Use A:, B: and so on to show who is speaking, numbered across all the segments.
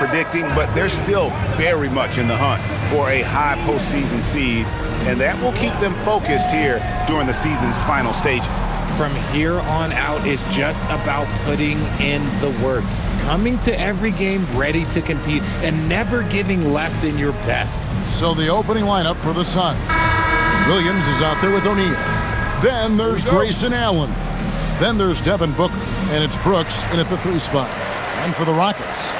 A: predicting, but they're still very much in the hunt for a high postseason seed, and that will keep them focused here during the season's final stages.
B: From here on out, it's just about putting in the work, coming to every game ready to compete, and never giving less than your best.
C: So the opening lineup for the Suns. Williams is out there with O'Neal. Then there's Grayson Allen. Then there's Devin Booker, and it's Brooks in at the 3 spot. And for the Rockets,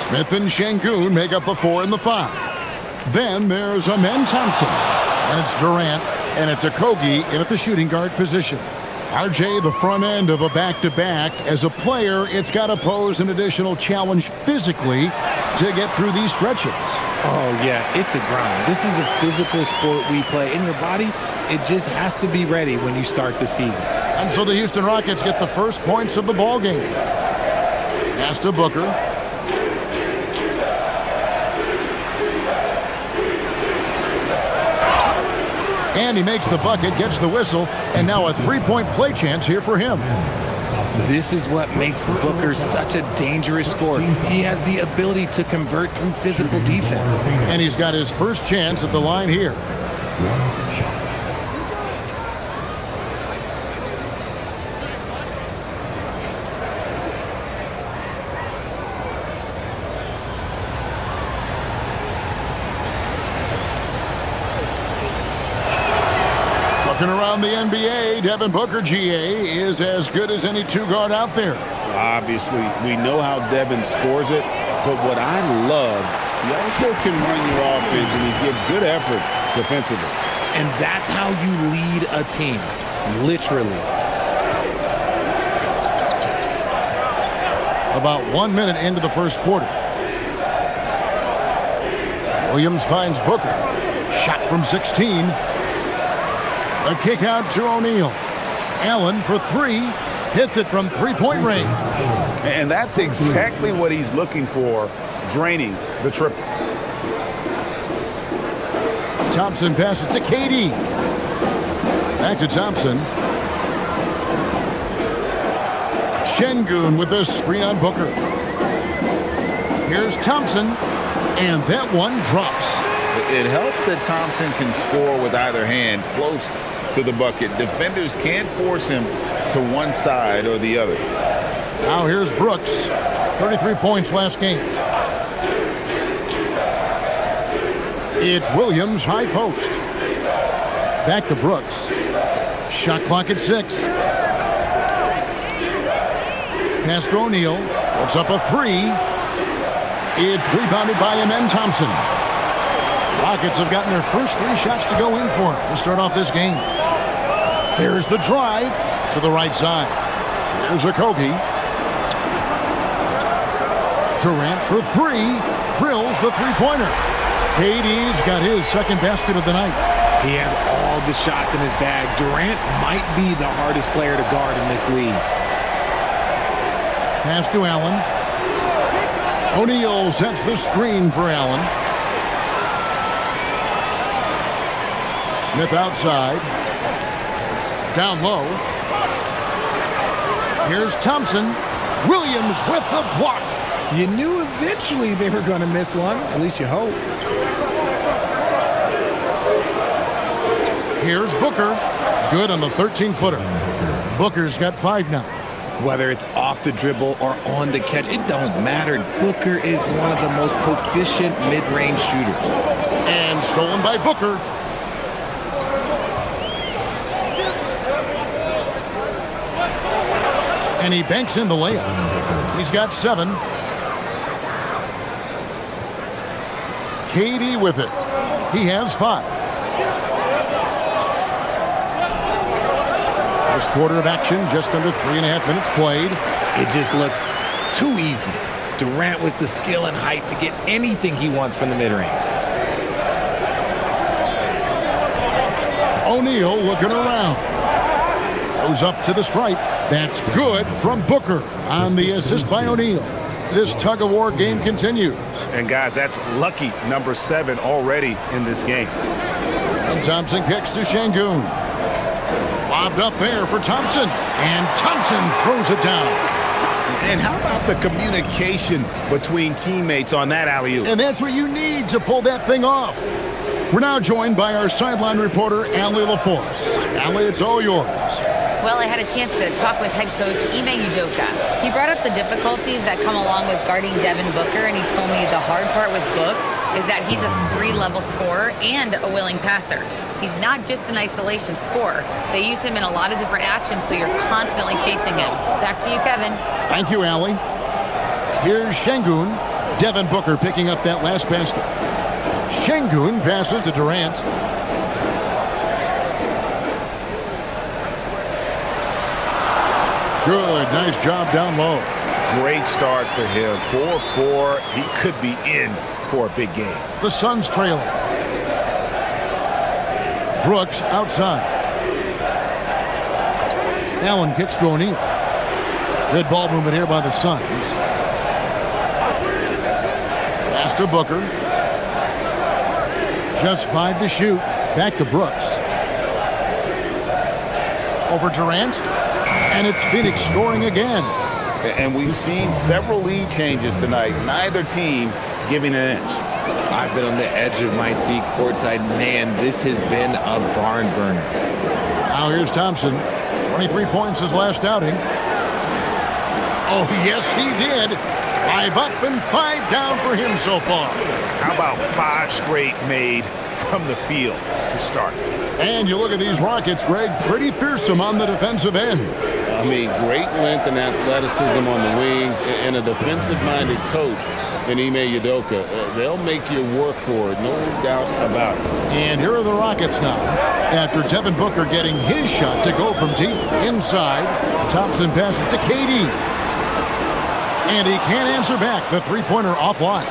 C: Smith and Şengün make up the 4 and the 5. Then there's Amen Thompson, and it's Durant, and it's Okogie in at the shooting guard position. RJ, the front end of a back-to-back. As a player, it's got to pose an additional challenge physically to get through these stretches.
B: Oh, yeah, it's a grind. This is a physical sport we play. In your body, it just has to be ready when you start the season.
C: And so the Houston Rockets get the first points of the ball game. Pass to Booker. And he makes the bucket, gets the whistle, and now a 3-point play chance here for him.
B: This is what makes Booker such a dangerous scorer. He has the ability to convert through physical defense.
C: And he's got his first chance at the line here. Looking around the NBA, Devin Booker, GA, is as good as any 2-guard out there.
A: Obviously, we know how Devin scores it, but what I love, he also can run your offense, and he gives good effort defensively.
B: And that's how you lead a team, literally.
C: About 1 minute into the first quarter. Williams finds Booker. Shot from 16. A kick out to O'Neal. Allen for 3. Hits it from 3-point range.
A: And that's exactly what he's looking for, draining the triple.
C: Thompson passes to KD. Back to Thompson. Şengün with a screen on Booker. Here's Thompson. And that one drops.
A: It helps that Thompson can score with either hand close to the bucket. Defenders can't force him to one side or the other.
C: Now here's Brooks. 33 points last game. It's Williams, high post. Back to Brooks. Shot clock at 6. Pass to O'Neal. Puts up a 3. It's rebounded by Amen Thompson. Rockets have gotten their first 3 shots to go in for it to start off this game. There's the drive to the right side. There's Okogie. Durant for 3. Drills the 3-pointer. KD's got his second basket of the night.
B: He has all the shots in his bag. Durant might be the hardest player to guard in this league.
C: Pass to Allen. O'Neal sets the screen for Allen. Smith outside. Down low. Here's Thompson. Williams with the block.
B: You knew eventually they were going to miss one. At least you hope.
C: Here's Booker. Good on the 13-footer. Booker's got 5 now.
B: Whether it's off the dribble or on the catch, it don't matter. Booker is one of the most proficient mid-range shooters.
C: And stolen by Booker. And he banks in the layup. He's got 7. KD with it. He has 5. First quarter of action, just under 3.5 minutes played.
B: It just looks too easy. Durant with the skill and height to get anything he wants from the mid-range.
C: O'Neal looking around. Goes up to the stripe. That's good from Booker on the assist by O'Neal. This tug-of-war game continues.
A: And guys, that's lucky number 7 already in this game.
C: And Thompson kicks to Şengün. Lobbed up there for Thompson. And Thompson throws it down.
A: And how about the communication between teammates on that alley-oop?
C: And that's what you need to pull that thing off. We're now joined by our sideline reporter, Allie LaForce. Allie, it's all yours.
D: Well, I had a chance to talk with head coach Ime Udoka. He brought up the difficulties that come along with guarding Devin Booker, and he told me the hard part with Book is that he's a 3-level scorer and a willing passer. He's not just an isolation scorer. They use him in a lot of different actions, so you're constantly chasing him. Back to you, Kevin.
C: Thank you, Allie. Here's Şengün. Devin Booker picking up that last basket. Şengün passes to Durant. Good, nice job down low.
A: Great start for him. 4-4. He could be in for a big game.
C: The Suns trailing. Brooks outside. Allen kicks to O'Neal. Good ball movement here by the Suns. Pass to Booker. Just 5 to shoot. Back to Brooks. Over Durant. And it's Phoenix scoring again.
A: And we've seen several lead changes tonight. Neither team giving an inch.
B: I've been on the edge of my seat courtside. Man, this has been a barn burner.
C: Now here's Thompson. 23 points his last outing. Oh, yes, he did. 5 up and 5 down for him so far.
A: How about 5 straight made from the field to start?
C: And you look at these Rockets, Greg, pretty fearsome on the defensive end.
A: I mean, great length and athleticism on the wings, and a defensive-minded coach in Ime Udoka. They'll make you work for it, no doubt about it.
C: And here are the Rockets now. After Devin Booker getting his shot to go from deep inside, Thompson passes to KD. And he can't answer back. The three-pointer offline.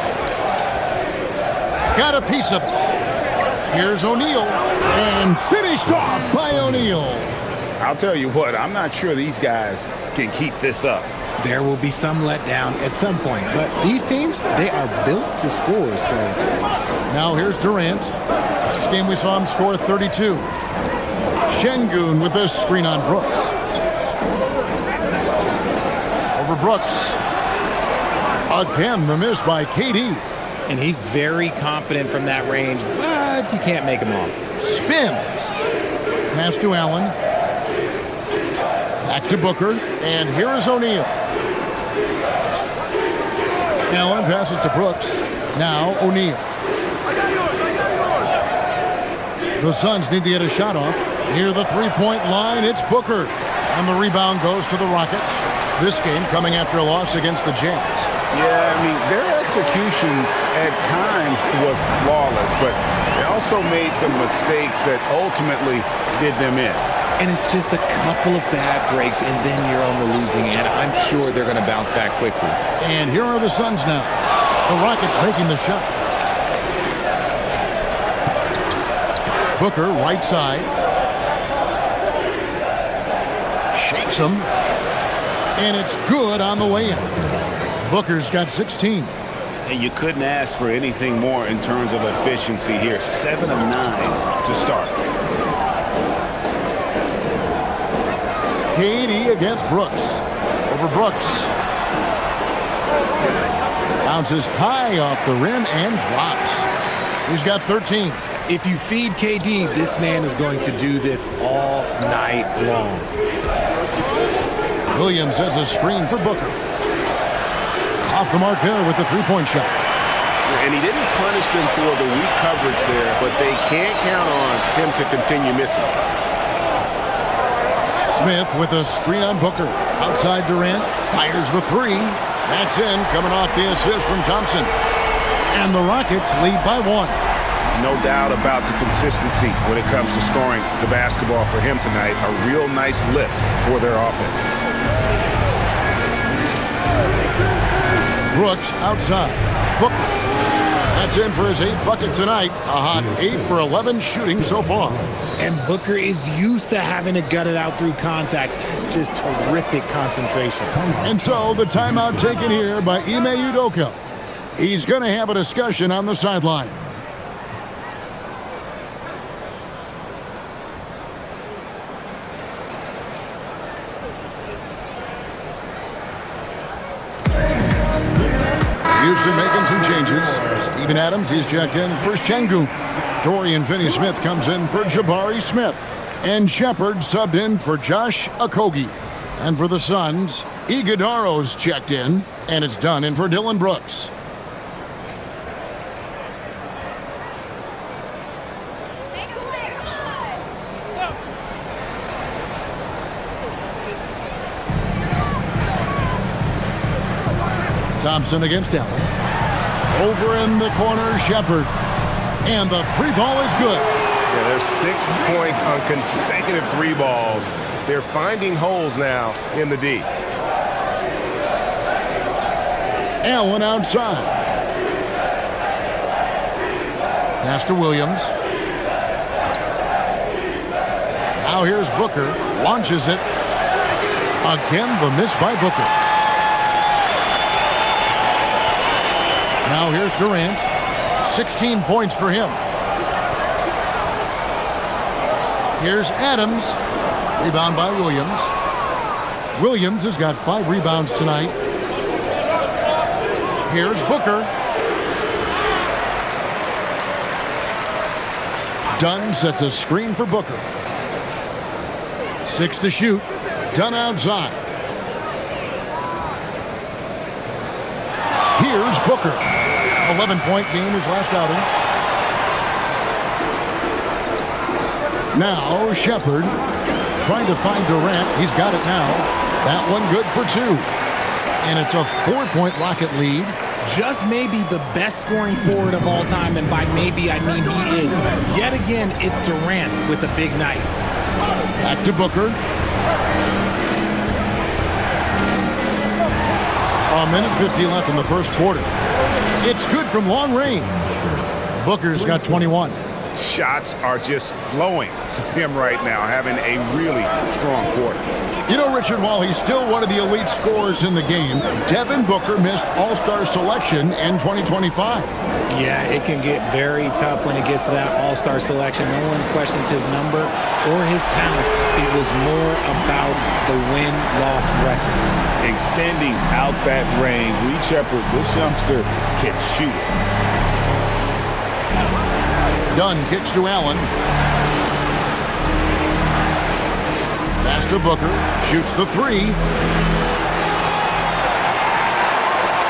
C: Got a piece of it. Here's O'Neal. And finished off by O'Neal.
A: I'll tell you what, I'm not sure these guys can keep this up.
B: There will be some letdown at some point, but these teams, they are built to score, so.
C: Now here's Durant. Last game we saw him score 32. Şengün with a screen on Brooks. Over Brooks. Again, the miss by KD.
B: And he's very confident from that range, but you can't make him off.
C: Spins. Pass to Allen. Back to Booker. And here is O'Neal. Allen passes to Brooks. Now O'Neal. The Suns need to get a shot off. Near the three-point line, it's Booker. And the rebound goes to the Rockets. This game coming after a loss against the Jazz.
A: Yeah, I mean, their execution at times was flawless, but they also made some mistakes that ultimately did them in.
B: And it's just a couple of bad breaks, and then you're on the losing end. I'm sure they're going to bounce back quickly.
C: And here are the Suns now. The Rockets making the shot. Booker, right side. Shakes him. And it's good on the way in. Booker's got 16.
A: And you couldn't ask for anything more in terms of efficiency here. 7 of 9 to start.
C: KD against Brooks. Over Brooks. Bounces high off the rim and drops. He's got 13.
B: If you feed KD, this man is going to do this all night long.
C: Williams has a screen for Booker. Off the mark there with the three-point shot.
A: And he didn't punish them for the weak coverage there, but they can't count on him to continue missing.
C: Smith with a screen on Booker. Outside Durant. Fires the three. That's in. Coming off the assist from Thompson. And the Rockets lead by 1.
A: No doubt about the consistency when it comes to scoring the basketball for him tonight. A real nice lift for their offense.
C: Brooks outside. Booker. That's in for his 8th bucket tonight. A hot 8 for 11 shooting so far.
B: And Booker is used to having to gut it out through contact. That's just terrific concentration.
C: And so the timeout taken here by Ime Udoka. He's going to have a discussion on the sideline. Houston making some changes. Steven Adams, he's checked in for Şengün. Dorian Finney-Smith comes in for Jabari Smith. And Shepard subbed in for Josh Okogie. And for the Suns, Iguodaro's checked in, and it's done in for Dylan Brooks. Thompson against Allen. Over in the corner, Shepard. And the three ball is good.
E: Yeah, there's 6 points on consecutive three balls. They're finding holes now in the D.
C: Allen outside. Pass to Williams. Now here's Booker. Launches it. Again, the miss by Booker. Now here's Durant. 16 points for him. Here's Adams. Rebound by Williams. Williams has got 5 rebounds tonight. Here's Booker. Dunn sets a screen for Booker. 6 to shoot. Dunn outside. Here's Booker. 11-point game his last outing. Now Shepard trying to find Durant. He's got it now. That one good for 2. And it's a 4-point Rocket lead.
B: Just maybe the best scoring forward of all time, and by maybe I mean he is. Yet again, it's Durant with a big night.
C: Back to Booker. A minute 50 left in the first quarter. It's good from long range. Booker's got 21.
E: Shots are just flowing for him right now, having a really strong quarter.
C: You know, Richard, while he's still one of the elite scorers in the game, Devin Booker missed All-Star selection in 2025.
B: Yeah, it can get very tough when it gets to that All-Star selection. No one questions his number or his talent. It was more about the win-loss record.
F: Extending out that range. Reed Shepard, this youngster can shoot.
C: Dunn kicks to Allen. Pass to Booker. Shoots the 3.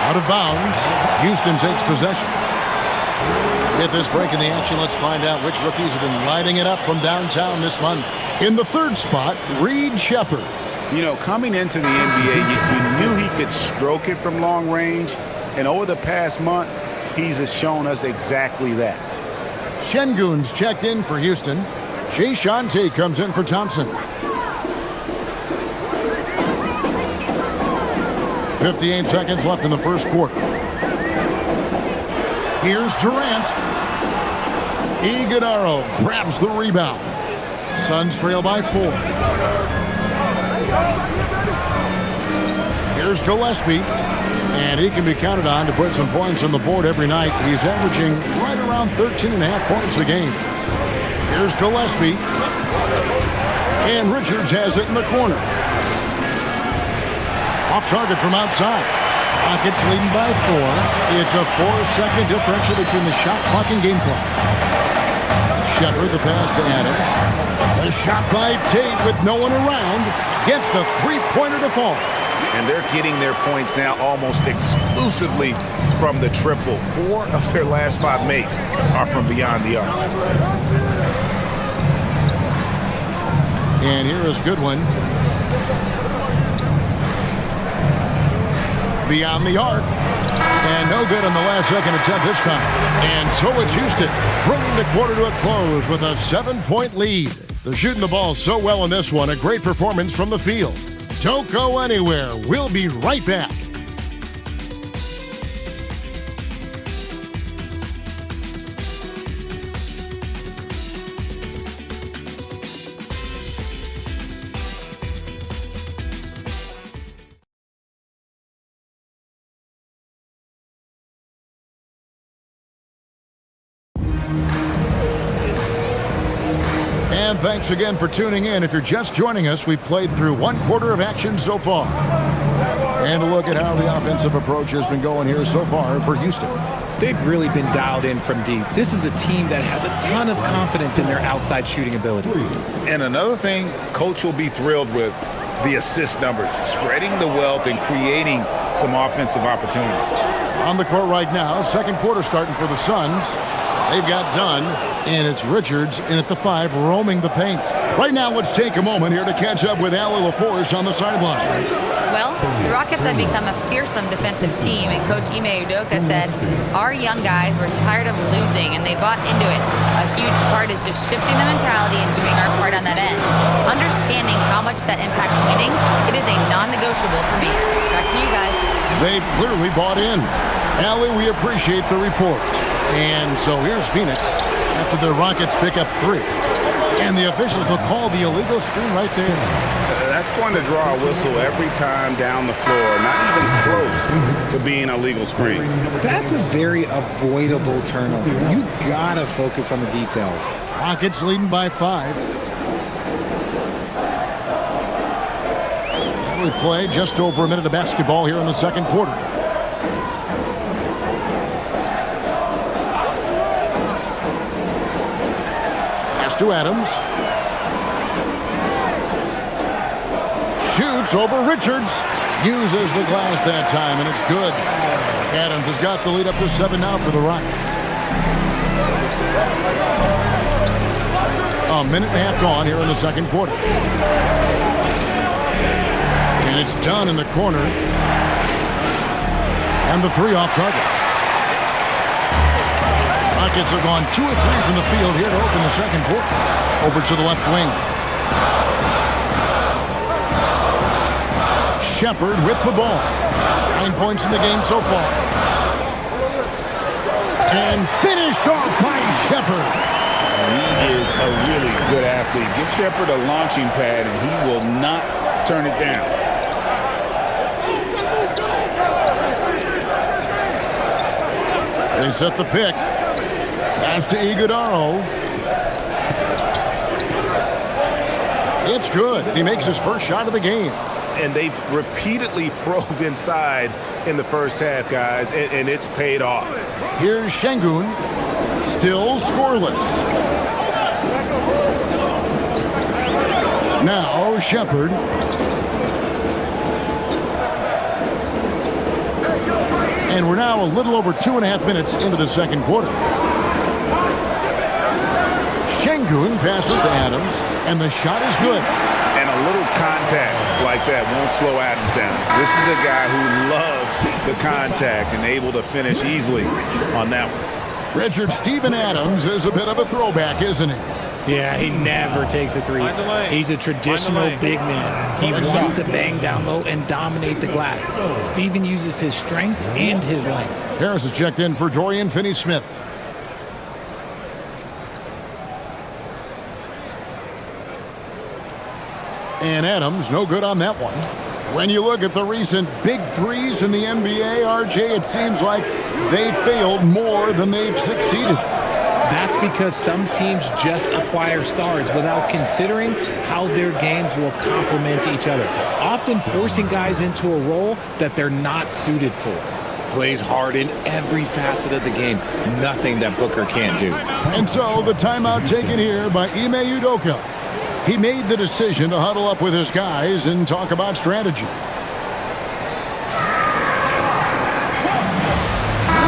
C: Out of bounds. Houston takes possession. With this break in the action, let's find out which rookies have been lighting it up from downtown this month. In the third spot, Reed Shepard.
F: You know, coming into the NBA, you knew he could stroke it from long range. And over the past month, he's shown us exactly that.
C: Şengün's checked in for Houston. Jae'Sean Tate comes in for Thompson. 58 seconds left in the first quarter. Here's Durant. Iguodaro grabs the rebound. Suns trail by 4. Here's Gillespie. And he can be counted on to put some points on the board every night. He's averaging right around 13.5 points a game. Here's Gillespie. And Richards has it in the corner. Off target from outside. Rockets leading by 4. It's a 4-second differential between the shot clock and game clock. Shepard, the pass to Adams. A shot by Tate with no one around. Gets the three-pointer to fall.
E: And they're getting their points now almost exclusively from the triple. 4 of their last 5 makes are from beyond the arc.
C: And here is Goodwin. Beyond the arc. And no good on the last second attempt this time. And so it's Houston, bringing the quarter to a close with a 7-point lead. They're shooting the ball so well in this one. A great performance from the field. Don't go anywhere. We'll be right back. And thanks again for tuning in. If you're just joining us, we've played through 1 quarter of action so far. And a look at how the offensive approach has been going here so far for Houston.
B: They've really been dialed in from deep. This is a team that has a ton of confidence in their outside shooting ability.
E: And another thing Coach will be thrilled with, the assist numbers, spreading the wealth and creating some offensive opportunities.
C: On the court right now, second quarter starting for the Suns. They've got Dunn, and it's Richards in at the 5, roaming the paint. Right now, let's take a moment here to catch up with Ali LaForce on the sidelines.
D: Well, the Rockets have become a fearsome defensive team, and Coach Ime Udoka said, our young guys were tired of losing, and they bought into it. A huge part is just shifting the mentality and doing our part on that end. Understanding how much that impacts winning, it is a non-negotiable for me. Back to you guys.
C: They've clearly bought in. Ali, we appreciate the report. And so here's Phoenix after the Rockets pick up 3. And the officials will call the illegal screen right there.
F: That's going to draw a whistle every time down the floor. Not even close to being a legal screen.
B: That's a very avoidable turnover. You gotta focus on the details.
C: Rockets leading by 5. And we play just over a minute of basketball here in the second quarter. To Adams. Shoots over Richards. Uses the glass that time, and it's good. Adams has got the lead up to 7 now for the Rockets. A minute and a half gone here in the second quarter. And it's done in the corner. And the 3 off target. Rockets have gone 2 of 3 from the field here to open the second quarter. Over to the left wing. Shepherd with the ball. 9 points in the game so far. And finished off by Shepherd.
E: He is a really good athlete. Give Shepherd a launching pad, and he will not turn it down.
C: They set the pick. Pass to Iguodala. It's good. He makes his first shot of the game.
E: And they've repeatedly probed inside in the first half, guys, and it's paid off.
C: Here's Şengün. Still scoreless. Now Shepherd. And we're now a little over 2.5 minutes into the second quarter. Şengün passes to Adams, and the shot is good.
E: And a little contact like that won't slow Adams down. This is a guy who loves the contact and able to finish easily on that one.
C: Richard Steven Adams is a bit of a throwback, isn't he?
B: Yeah, he never takes a 3. He's a traditional big man. He wants to bang down low and dominate the glass. Steven uses his strength and his length.
C: Harris is checked in for Dorian Finney-Smith. And Adams, no good on that one. When you look at the recent big threes in the NBA, RJ, it seems like they failed more than they've succeeded.
B: That's because some teams just acquire stars without considering how their games will complement each other, often forcing guys into a role that they're not suited for.
G: Plays hard in every facet of the game. Nothing that Booker can't do.
C: And so the timeout taken here by Ime Udoka. He made the decision to huddle up with his guys and talk about strategy.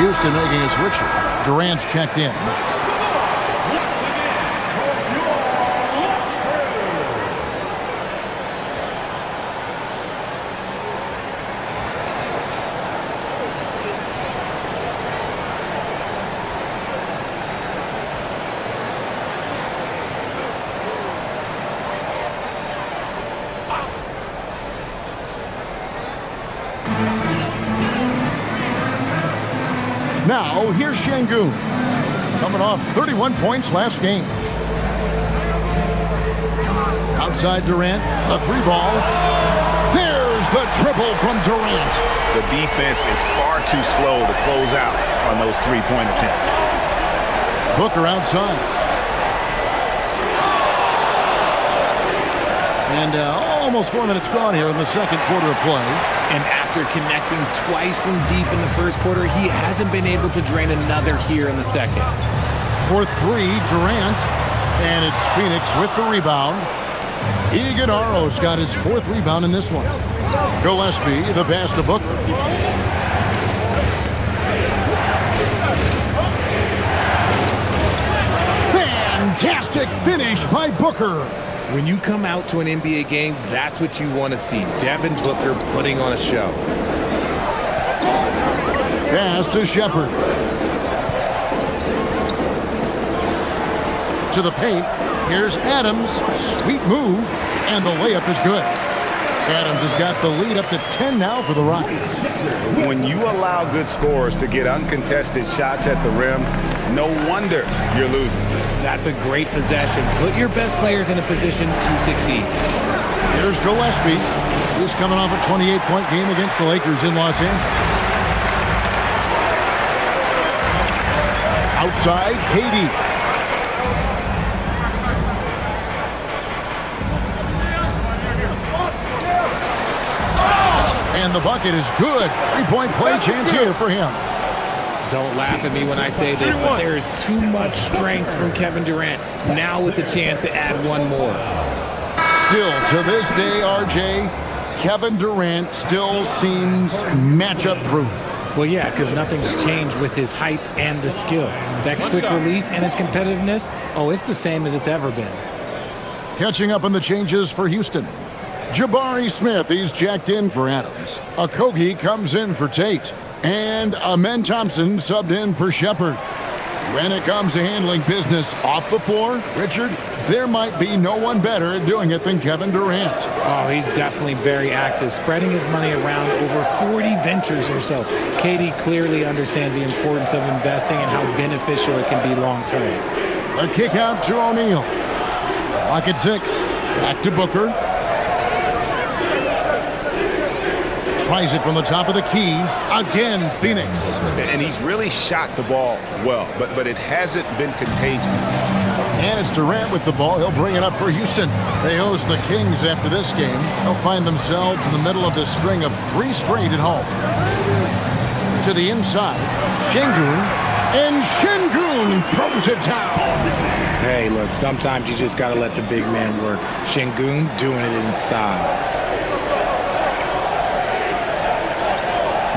C: Houston making a switch. Durant's checked in. Now, here's Şengün, coming off 31 points last game. Outside Durant, a 3-ball. There's the triple from Durant.
E: The defense is far too slow to close out on those 3-point attempts.
C: Booker outside. And almost 4 minutes gone here in the second quarter of play.
B: And after connecting twice from deep in the first quarter, he hasn't been able to drain another here in the second.
C: For three, Durant. And it's Phoenix with the rebound. Iguodala's got his fourth rebound in this one. Gillespie, the pass to Booker. Fantastic finish by Booker.
B: When you come out to an NBA game, that's what you want to see. Devin Booker putting on a show.
C: Pass to Shepherd. To the paint. Here's Adams. Sweet move. And the layup is good. Adams has got the lead up to 10 now for the Rockets.
F: When you allow good scorers to get uncontested shots at the rim, no wonder you're losing.
B: That's a great possession. Put your best players in a position to succeed.
C: Here's Gillespie. He's coming off a 28-point game against the Lakers in Los Angeles. Outside, KD. And the bucket is good. Three-point play chance here for him.
B: Don't laugh at me when I say this, but there is too much strength from Kevin Durant. Now with the chance to add one more.
C: Still, to this day, RJ, Kevin Durant still seems matchup-proof.
B: Well, yeah, because nothing's changed with his height and the skill. That quick release and his competitiveness, oh, it's the same as it's ever been.
C: Catching up on the changes for Houston. Jabari Smith, he's jacked in for Adams. Okogie comes in for Tate. And Amen Thompson subbed in for Shepherd. When it comes to handling business off the floor, Richard, there might be no one better at doing it than Kevin Durant.
B: Oh, he's definitely very active, spreading his money around over 40 ventures or so. KD clearly understands the importance of investing and how beneficial it can be long term.
C: A kick out to O'Neal. Clock at 6. Back to Booker. Tries it from the top of the key. Again, Phoenix.
F: And he's really shot the ball well, but it hasn't been contagious.
C: And it's Durant with the ball. He'll bring it up for Houston. They host the Kings after this game. They'll find themselves in the middle of this string of 3 straight at home. To the inside. Şengün. And Şengün throws it down.
B: Hey, look, sometimes you just got to let the big man work. Şengün doing it in style.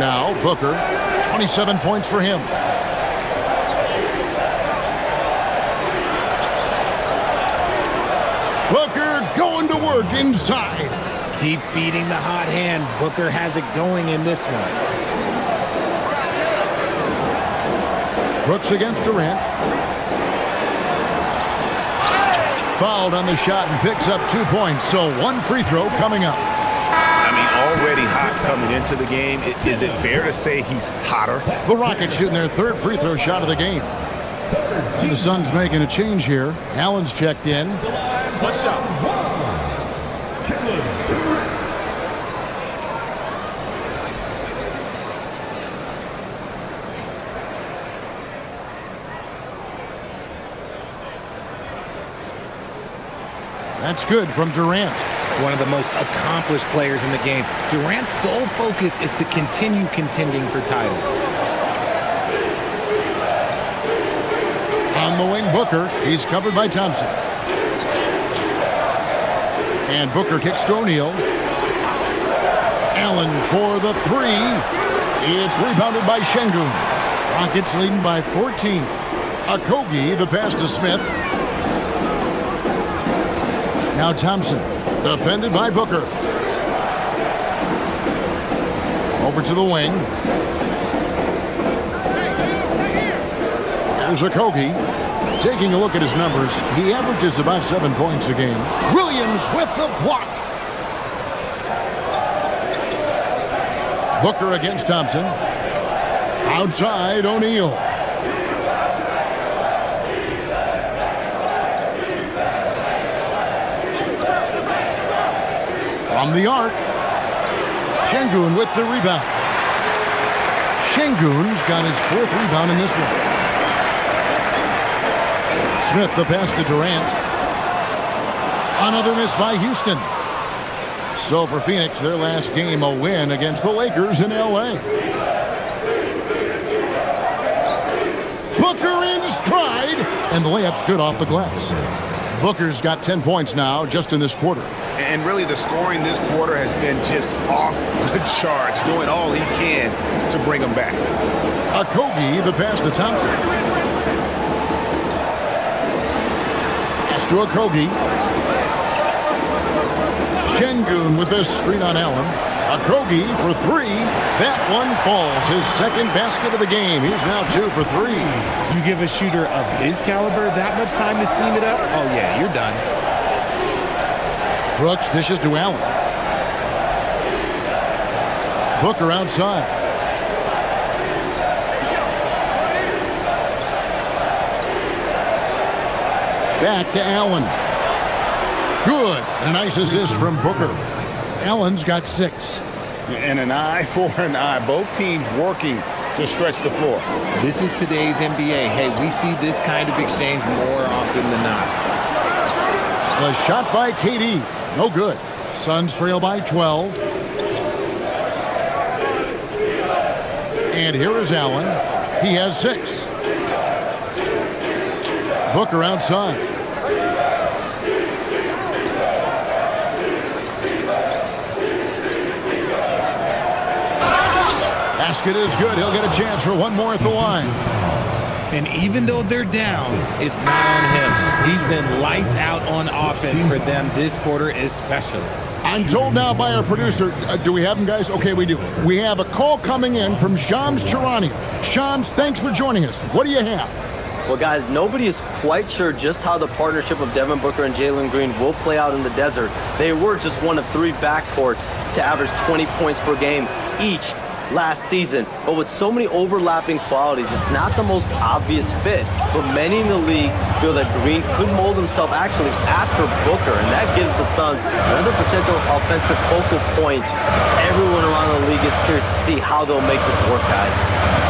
C: Now, Booker, 27 points for him. Booker going to work inside.
B: Keep feeding the hot hand. Booker has it going in this one.
C: Brooks against Durant. Fouled on the shot and picks up 2 points, so 1 free throw coming up.
F: Already hot coming into the game. Is it fair to say he's hotter?
C: The Rockets shooting their 3rd free throw shot of the game. And the Suns making a change here. Allen's checked in.
G: What's up?
C: That's good from Durant.
B: One of the most accomplished players in the game. Durant's sole focus is to continue contending for titles.
C: On the wing, Booker. He's covered by Thompson. And Booker kicks to O'Neal. Allen for the 3. It's rebounded by Şengün. Rockets leading by 14. Okogie, the pass to Smith. Now Thompson. Defended by Booker. Over to the wing. Here's Okogie. Taking a look at his numbers, he averages about 7 points a game. Williams with the block. Booker against Thompson. Outside, O'Neal. From the arc. Şengün with the rebound. Şengün's got his 4th rebound in this one. Smith the pass to Durant. Another miss by Houston. So for Phoenix, their last game a win against the Lakers in L.A. Booker in stride, and the layup's good off the glass. Booker's got 10 points now just in this quarter.
F: And really the scoring this quarter has been just off the charts, doing all he can to bring them back.
C: Okogie, the pass to Thompson. Pass to Okogie. Şengün with a screen on Allen. Okogie for three. That one falls. His second basket of the game. He's now 2 for 3.
B: You give a shooter of his caliber that much time to seam it up? Oh, yeah, you're done.
C: Brooks dishes to Allen. Booker outside. Back to Allen. Good. And a nice assist from Booker. Allen's got 6.
F: And an eye for an eye. Both teams working to stretch the floor.
B: This is today's NBA. Hey, we see this kind of exchange more often than not.
C: A shot by KD. No good. Suns trail by 12. And here is Allen. He has 6. Booker outside. Basket is good. He'll get a chance for one more at the line.
B: And even though they're down, it's not on him. He's been lights out on offense for them this quarter especially.
C: I'm told now by our producer, do we have him, guys? Okay, we do. We have a call coming in from Shams Charania. Shams, thanks for joining us. What do you have?
H: Well, guys, nobody is quite sure just how the partnership of Devin Booker and Jalen Green will play out in the desert. They were just one of 3 backcourts to average 20 points per game each last season, but with so many overlapping qualities, it's not the most obvious fit. But many in the league feel that Green could mold himself actually after Booker, and that gives the Suns another potential offensive focal point. Everyone around the league is curious to see how they'll make this work, guys.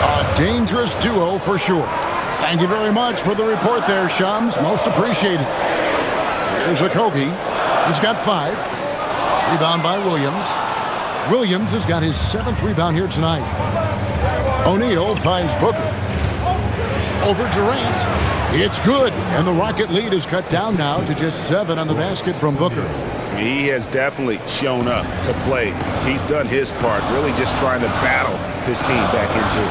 C: A dangerous duo for sure. Thank you very much for the report there, Shams. Most appreciated. Here's Okogie. He's got 5. Rebound by Williams. Williams has got his 7th rebound here tonight. O'Neal finds Booker. Over Durant. It's good. And the Rocket lead is cut down now to just 7 on the basket from Booker.
F: He has definitely shown up to play. He's done his part, really just trying to battle his team back into it.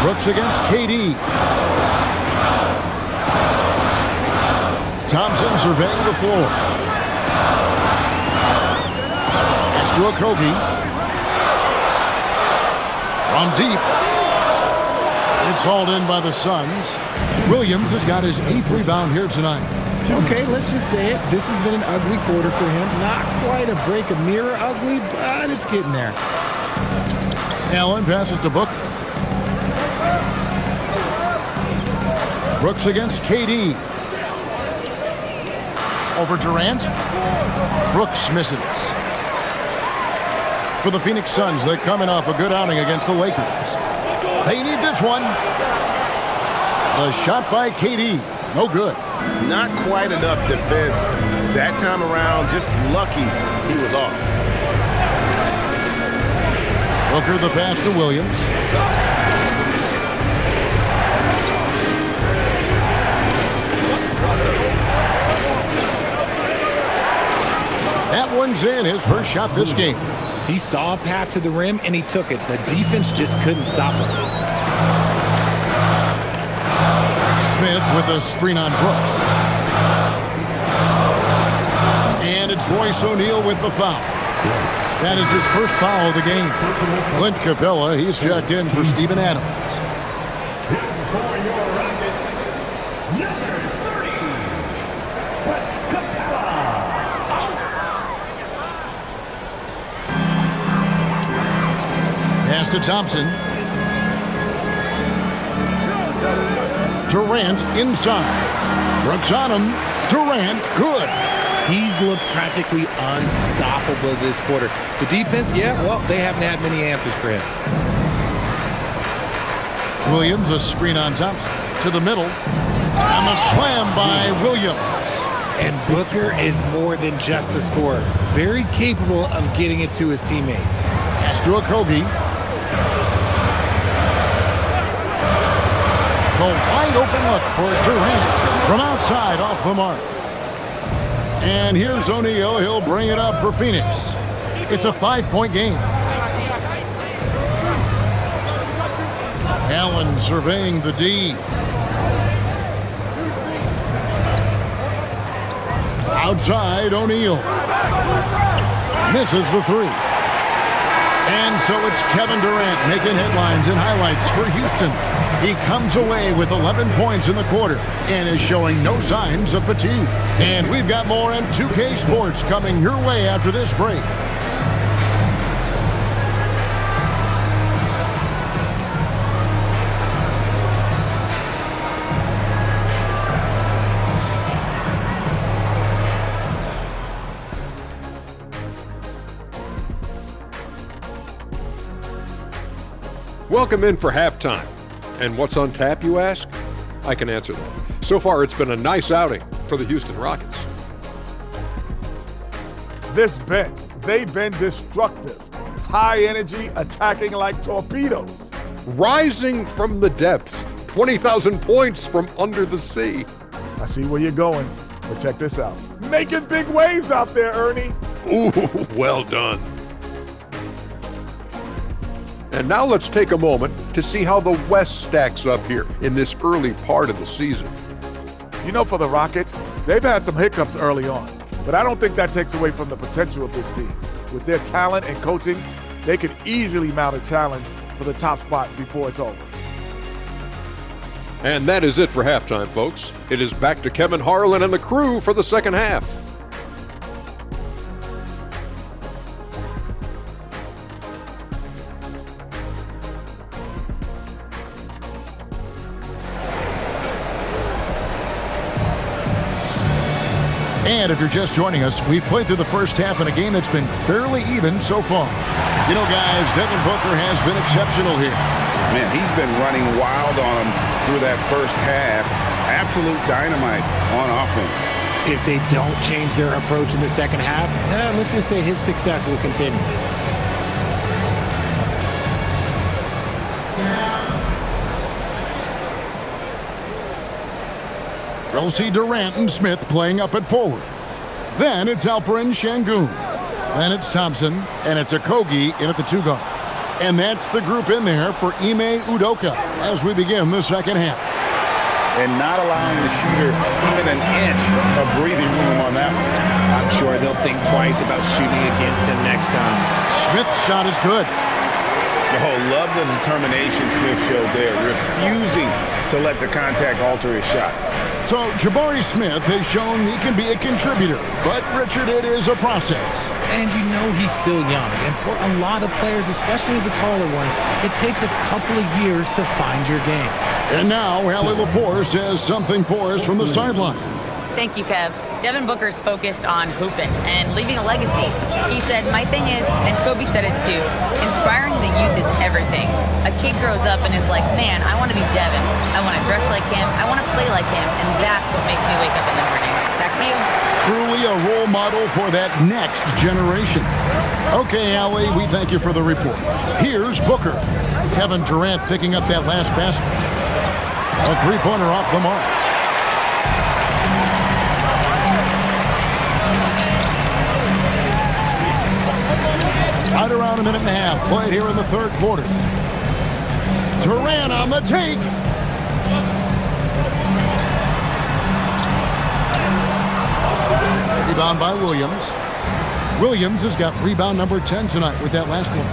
C: Brooks against KD. Thompson surveying the floor. To Okogie. From deep. It's hauled in by the Suns. Williams has got his 8th rebound here tonight.
B: Okay, let's just say it. This has been an ugly quarter for him. Not quite a break a mirror ugly, but it's getting there.
C: Allen passes to Booker. Brooks against KD. Over Durant. Brooks misses. For the Phoenix Suns, they're coming off a good outing against the Lakers. They need this one. The shot by KD. No good.
F: Not quite enough defense that time around. Just lucky he was off.
C: Booker the pass to Williams. That one's in. His first shot this game.
B: He saw a path to the rim, and he took it. The defense just couldn't stop him.
C: Smith with a screen on Brooks. And it's Royce O'Neal with the foul. That is his first foul of the game. Clint Capella, he's checked in for Steven Adams. Pass to Thompson. Durant inside. Brooks on him. Durant, good.
B: He's looked practically unstoppable this quarter. The defense, yeah, well, they haven't had many answers for him.
C: Williams, a screen on Thompson. To the middle. And the slam by Williams.
B: And Booker is more than just a scorer. Very capable of getting it to his teammates.
C: Pass to Okogie. The wide open look for Durant from outside off the mark. And here's O'Neal. He'll bring it up for Phoenix. It's a 5-point game. Allen surveying the D. Outside, O'Neal. Misses the three. And so it's Kevin Durant making headlines and highlights for Houston. He comes away with 11 points in the quarter and is showing no signs of fatigue. And we've got more M2K Sports coming your way after this break.
I: Welcome in for halftime. And what's on tap, you ask? I can answer that. So far, it's been a nice outing for the Houston Rockets.
J: This bench, they've been destructive. High energy, attacking like torpedoes.
I: Rising from the depths, 20,000 points from under the sea.
J: I see where you're going, but check this out. Making big waves out there, Ernie.
I: Ooh, well done. And now let's take a moment to see how the West stacks up here in this early part of the season.
J: You know, for the Rockets, they've had some hiccups early on, but I don't think that takes away from the potential of this team. With their talent and coaching, they could easily mount a challenge for the top spot before it's over.
I: And that is it for halftime, folks. It is back to Kevin Harlan and the crew for the second half.
C: And if you're just joining us, we've played through the first half in a game that's been fairly even so far. You know, guys, Devin Booker has been exceptional here.
F: Man, he's been running wild on him through that first half. Absolute dynamite on offense.
B: If they don't change their approach in the second half, let's just say his success will continue.
C: We'll see Durant and Smith playing up at forward. Then it's Alperen Şengün. Then it's Thompson, and it's Okogie in at the 2-guard. And that's the group in there for Ime Udoka as we begin the second half.
F: And not allowing the shooter even an inch of breathing room on that one.
B: I'm sure they'll think twice about shooting against him next time.
C: Smith's shot is good.
F: Oh, love the determination Smith showed there, refusing to let the contact alter his shot.
C: So Jabari Smith has shown he can be a contributor, but Richard, it is a process.
B: And you know he's still young, and for a lot of players, especially the taller ones, it takes a couple of years to find your game.
C: And now, Allie LaForce has something for us from the sideline.
D: Thank you, Kev. Devin Booker's focused on hooping and leaving a legacy. He said, my thing is, and Kobe said it too, inspiring the youth is everything. A kid grows up and is like, man, I want to be Devin. I want to dress like him. I want to play like him. And that's what makes me wake up in the morning. Back to you.
C: Truly a role model for that next generation. Okay, Allie, we thank you for the report. Here's Booker. Kevin Durant picking up that last basket. A three-pointer off the mark. Right around a minute and a half played here in the third quarter. Durant on the take. Rebound by Williams. Williams has got rebound number 10 tonight with that last one.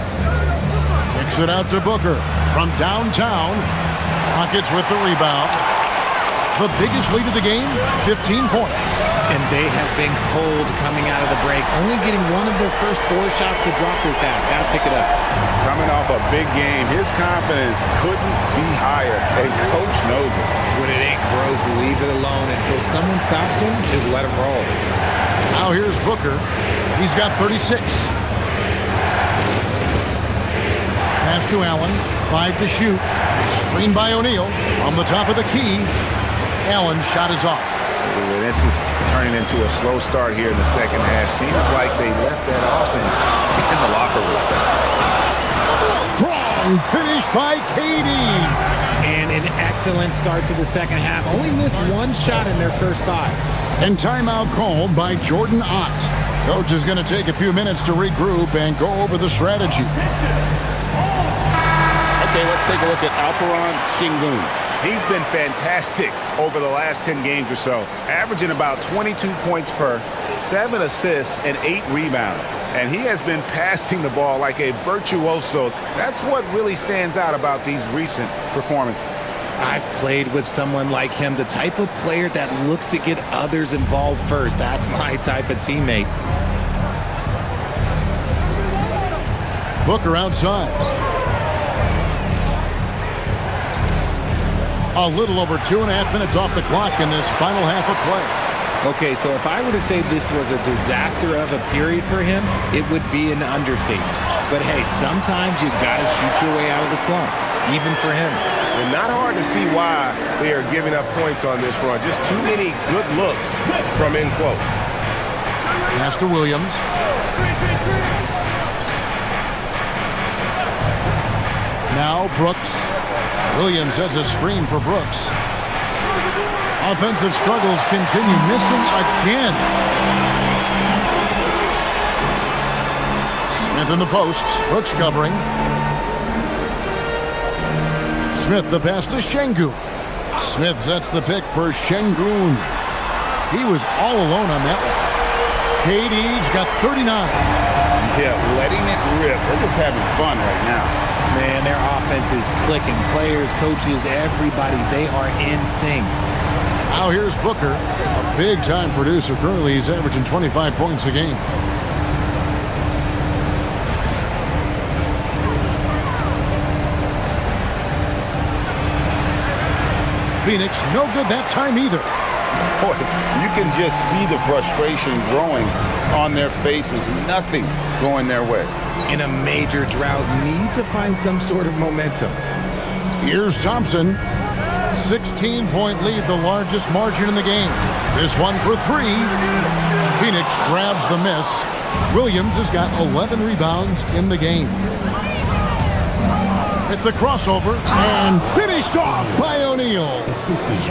C: Kicks it out to Booker from downtown. Rockets with the rebound. The biggest lead of the game, 15 points.
B: And they have been cold coming out of the break, only getting one of their first 4 shots to drop this half. Got to pick it up.
F: Coming off a big game, his confidence couldn't be higher, and coach knows it.
B: When it ain't broke, leave it alone until someone stops him. Just let him roll.
C: Now here's Booker. He's got 36. Pass to Allen. 5 to shoot. Screen by O'Neal. On the top of the key. Allen's shot is off.
F: This is turning into a slow start here in the second half. Seems like they left that offense in the locker room.
C: Strong finish by KD.
B: And an excellent start to the second half. Only missed one shot in their first 5.
C: And timeout called by Jordan Ott. Coach is going to take a few minutes to regroup and go over the strategy.
A: Okay, let's take a look at Alperen Sengun.
F: He's been fantastic over the last 10 games or so, averaging about 22 points per, 7 assists, and 8 rebounds. And he has been passing the ball like a virtuoso. That's what really stands out about these recent performances.
B: I've played with someone like him, the type of player that looks to get others involved first. That's my type of teammate.
C: Booker outside. A little over 2.5 minutes off the clock in this final half of play.
B: Okay, so if I were to say this was a disaster of a period for him, it would be an understatement. But hey, sometimes you gotta shoot your way out of the slump, even for him.
K: And not hard to see why they are giving up points on this run. Just too many good looks from in close.
C: Pass to Williams. Now Brooks. Williams sets a screen for Brooks. Offensive struggles continue, missing again. Smith in the post. Brooks covering. Smith the pass to Sengun. Smith sets the pick for Sengun. He was all alone on that one. KD's got 39.
F: Yeah, letting it rip. They're just having fun right now.
B: Man, their offense is clicking. Players, coaches, everybody, they are in sync.
C: Now here's Booker, a big-time producer. Currently, he's averaging 25 points a game. Phoenix, no good that time either.
A: Boy, you can just see the frustration growing on their faces. Nothing going their way.
B: In a major drought, need to find some sort of momentum.
C: Here's Thompson. 16-point lead, the largest margin in the game. This one for 3. Phoenix grabs the miss. Williams has got 11 rebounds in the game. At the crossover, and finished off by O'Neal.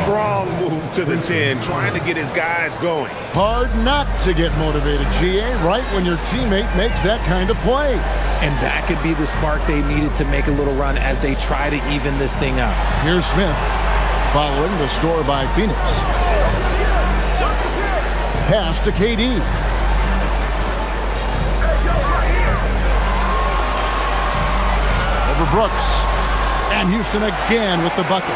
K: Strong move to the 10, trying to get his guys going.
C: Hard not to get motivated, GA, right when your teammate makes that kind of play.
B: And that could be the spark they needed to make a little run as they try to even this thing up.
C: Here's Smith, following the score by Phoenix. Pass to KD. Over Brooks. And Houston again with the bucket.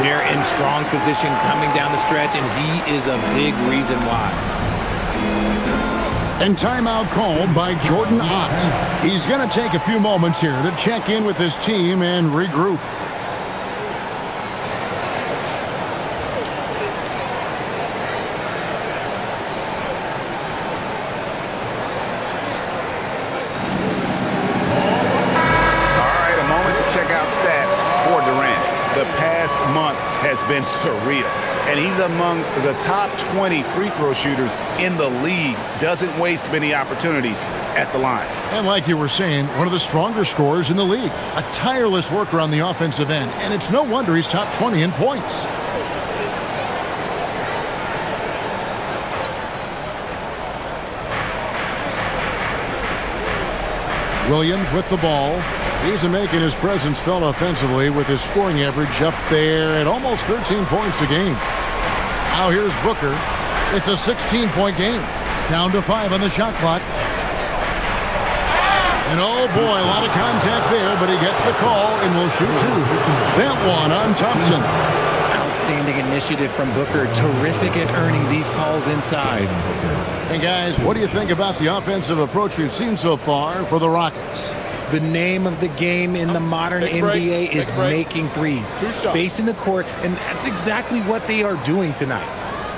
B: They're in strong position coming down the stretch, and he is a big reason why.
C: And timeout called by Jordan Ott. He's going to take a few moments here to check in with his team and regroup.
F: The past month has been surreal, and he's among the top 20 free throw shooters in the league. Doesn't waste many opportunities at the line.
C: And like you were saying, one of the stronger scorers in the league. A tireless worker on the offensive end, and it's no wonder he's top 20 in points. Williams with the ball. He's making his presence felt offensively with his scoring average up there at almost 13 points a game. Now here's Booker. It's a 16-point game. Down to 5 on the shot clock. And oh boy, a lot of contact there, but he gets the call and will shoot 2. That one on Thompson.
B: Outstanding initiative from Booker. Terrific at earning these calls inside.
C: And guys, what do you think about the offensive approach we've seen so far for the Rockets?
B: The name of the game in the modern NBA is making threes. Spacing the court, and that's exactly what they are doing tonight.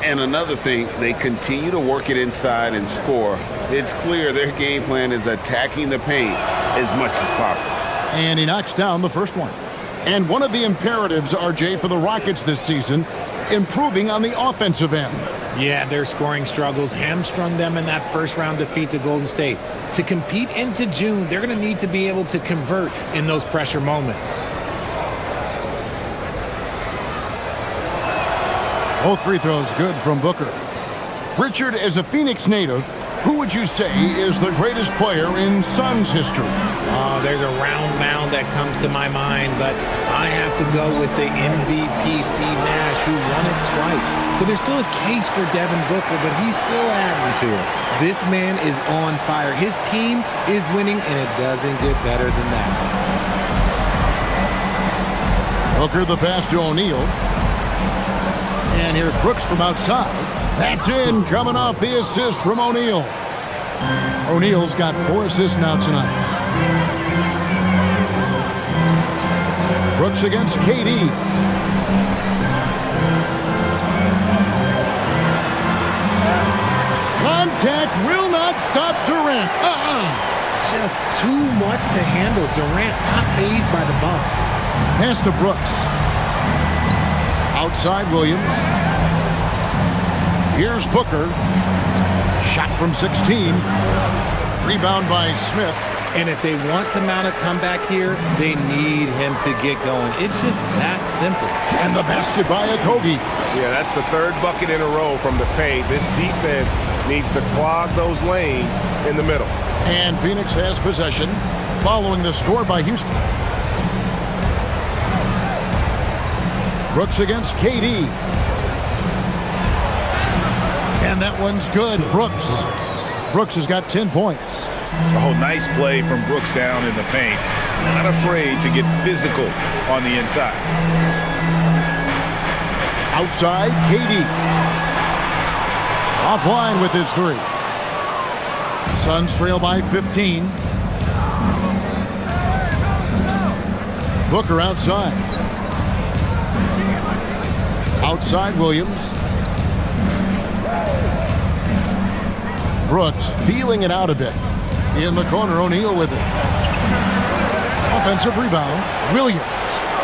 A: And another thing, they continue to work it inside and score. It's clear their game plan is attacking the paint as much as possible.
C: And he knocks down the first one. And one of the imperatives, RJ, for the Rockets this season improving on the offensive end.
B: Yeah, their scoring struggles hamstrung them in that first-round defeat to Golden State. To compete into June, they're going to need to be able to convert in those pressure moments.
C: Both free throws good from Booker. Richard, as a Phoenix native, who would you say is the greatest player in Suns history?
B: Oh, there's a round mound that comes to my mind, but I have to go with the MVP Steve Nash, who won it twice. But there's still a case for Devin Booker, but he's still adding to it. This man is on fire. His team is winning, and it doesn't get better than that.
C: Booker the pass to O'Neal. And here's Brooks from outside. That's in, coming off the assist from O'Neal. O'Neal's got 4 assists now tonight. Brooks against KD. Contact will not stop Durant.
B: Just too much to handle. Durant not fazed by the bump.
C: Pass to Brooks. Outside Williams. Here's Booker. Shot from 16. Rebound by Smith.
B: And if they want to mount a comeback here, they need him to get going. It's just that simple.
C: And the basket by Okogie.
K: Yeah, that's the 3rd bucket in a row from the paint. This defense needs to clog those lanes in the middle.
C: And Phoenix has possession following the score by Houston. Brooks against KD. And that one's good. Brooks has got 10 points.
F: Oh, nice play from Brooks down in the paint. Not afraid to get physical on the inside.
C: Outside, KD. Offline with his 3. Suns trail by 15. Booker outside. Outside Williams. Brooks feeling it out a bit. In the corner, O'Neal with it. Offensive rebound. Williams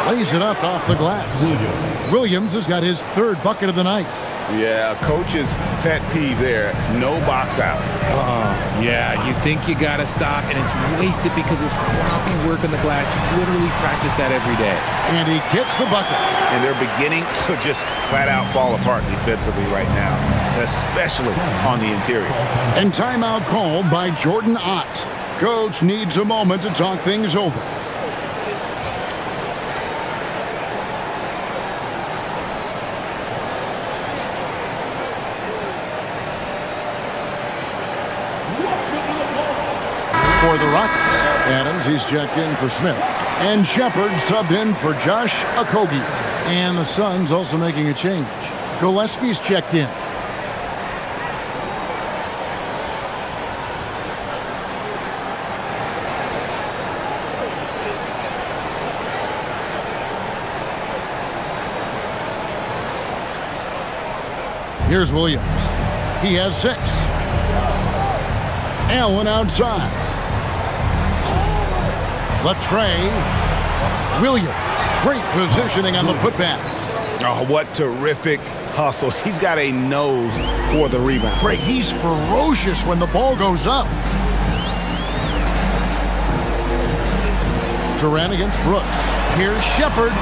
C: lays it up off the glass. Williams has got his 3rd bucket of the night.
F: Yeah, coach's pet peeve there. No box out.
B: Yeah, you think you got to stop, and it's wasted because of sloppy work on the glass. You literally practice that every day.
C: And he gets the bucket.
F: And they're beginning to just flat out fall apart defensively right now, especially on the interior.
C: And timeout called by Jordan Ott. Coach needs a moment to talk things over. For the Rockets, Adams, he's checked in for Smith. And Shepard subbed in for Josh Okogie. And the Suns also making a change. Gillespie's checked in. Here's Williams. He has 6. Allen outside. Latrey. Williams. Great positioning on the putback.
F: Oh, what terrific hustle. He's got a nose for the rebound.
C: Great. He's ferocious when the ball goes up. Durant against Brooks. Here's Shepard.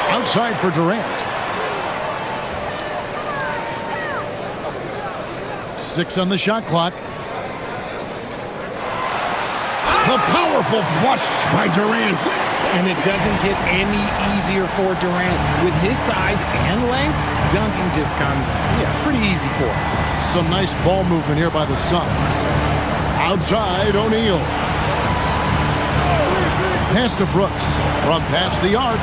C: Outside for Durant. 6 on the shot clock. The powerful flush by Durant.
B: And it doesn't get any easier for Durant. With his size and length, dunking just comes, pretty easy for him.
C: Some nice ball movement here by the Suns. Outside, O'Neal. Pass to Brooks. From past the arc.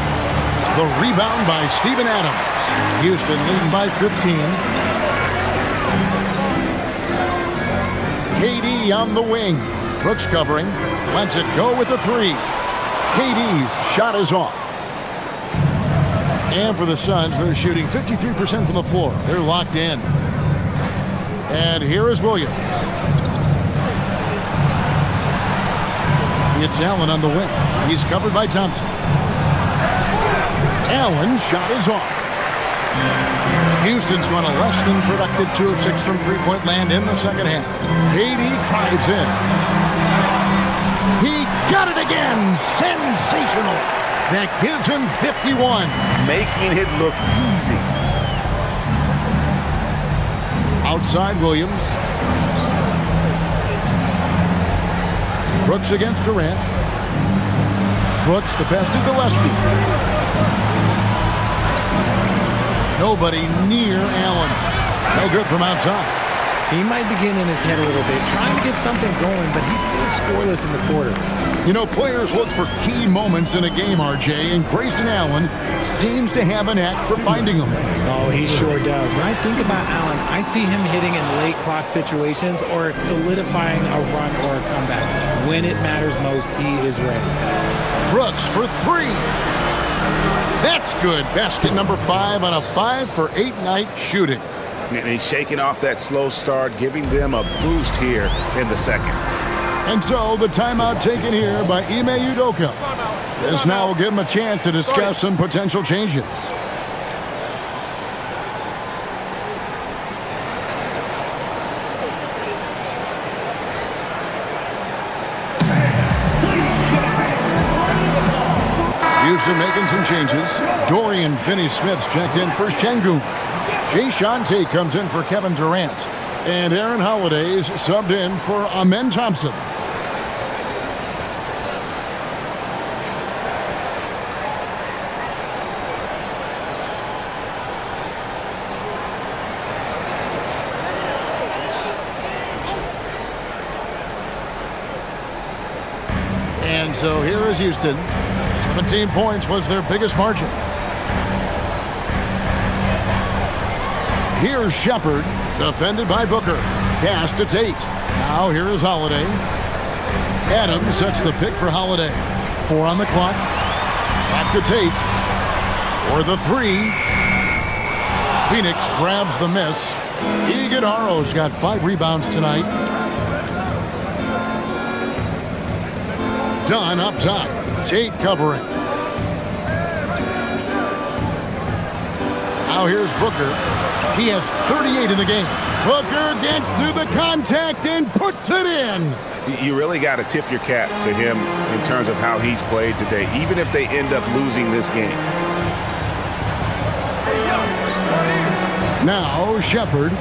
C: The rebound by Steven Adams. Houston leading by 15. KD on the wing. Brooks covering. Lets it go with a 3. KD's shot is off. And for the Suns, they're shooting 53% from the floor. They're locked in. And here is Williams. It's Allen on the wing. He's covered by Thompson. Allen's shot is off. Houston's gone a less than productive 2 of 6 from three-point land in the second half. KD drives in. He got it again. Sensational. That gives him 51.
F: Making it look easy.
C: Outside Williams. Brooks against Durant. Brooks the pass to Gillespie. Nobody near Allen. No good from outside.
B: He might be getting in his head a little bit, trying to get something going, but he's still scoreless in the quarter.
C: You know, players look for key moments in a game, RJ, and Grayson Allen seems to have a knack for finding them.
B: Oh, he sure does. When I think about Allen, I see him hitting in late clock situations or solidifying a run or a comeback. When it matters most, he is ready.
C: Brooks for 3. That's good. Basket number 5 on a 5-for-8 night shooting.
F: And he's shaking off that slow start, giving them a boost here in the second.
C: And so the timeout taken here by Ime Udoka. This now will give him a chance to discuss some potential changes. Houston making some changes. Dorian Finney-Smith's checked in for Şengün. Jae'Sean Tate comes in for Kevin Durant. And Aaron Holiday's subbed in for Amen Thompson. And so here is Houston. 17 points was their biggest margin. Here's Shepherd, defended by Booker. Pass to Tate. Now here is Holiday. Adams sets the pick for Holiday. 4 on the clock. Back to Tate. For the 3. Phoenix grabs the miss. Iguodala's got 5 rebounds tonight. Dunn up top. Tate covering. Now here's Booker. He has 38 in the game. Booker gets through the contact and puts it in.
F: You really got to tip your cap to him in terms of how he's played today, even if they end up losing this game.
C: Now Shepherd,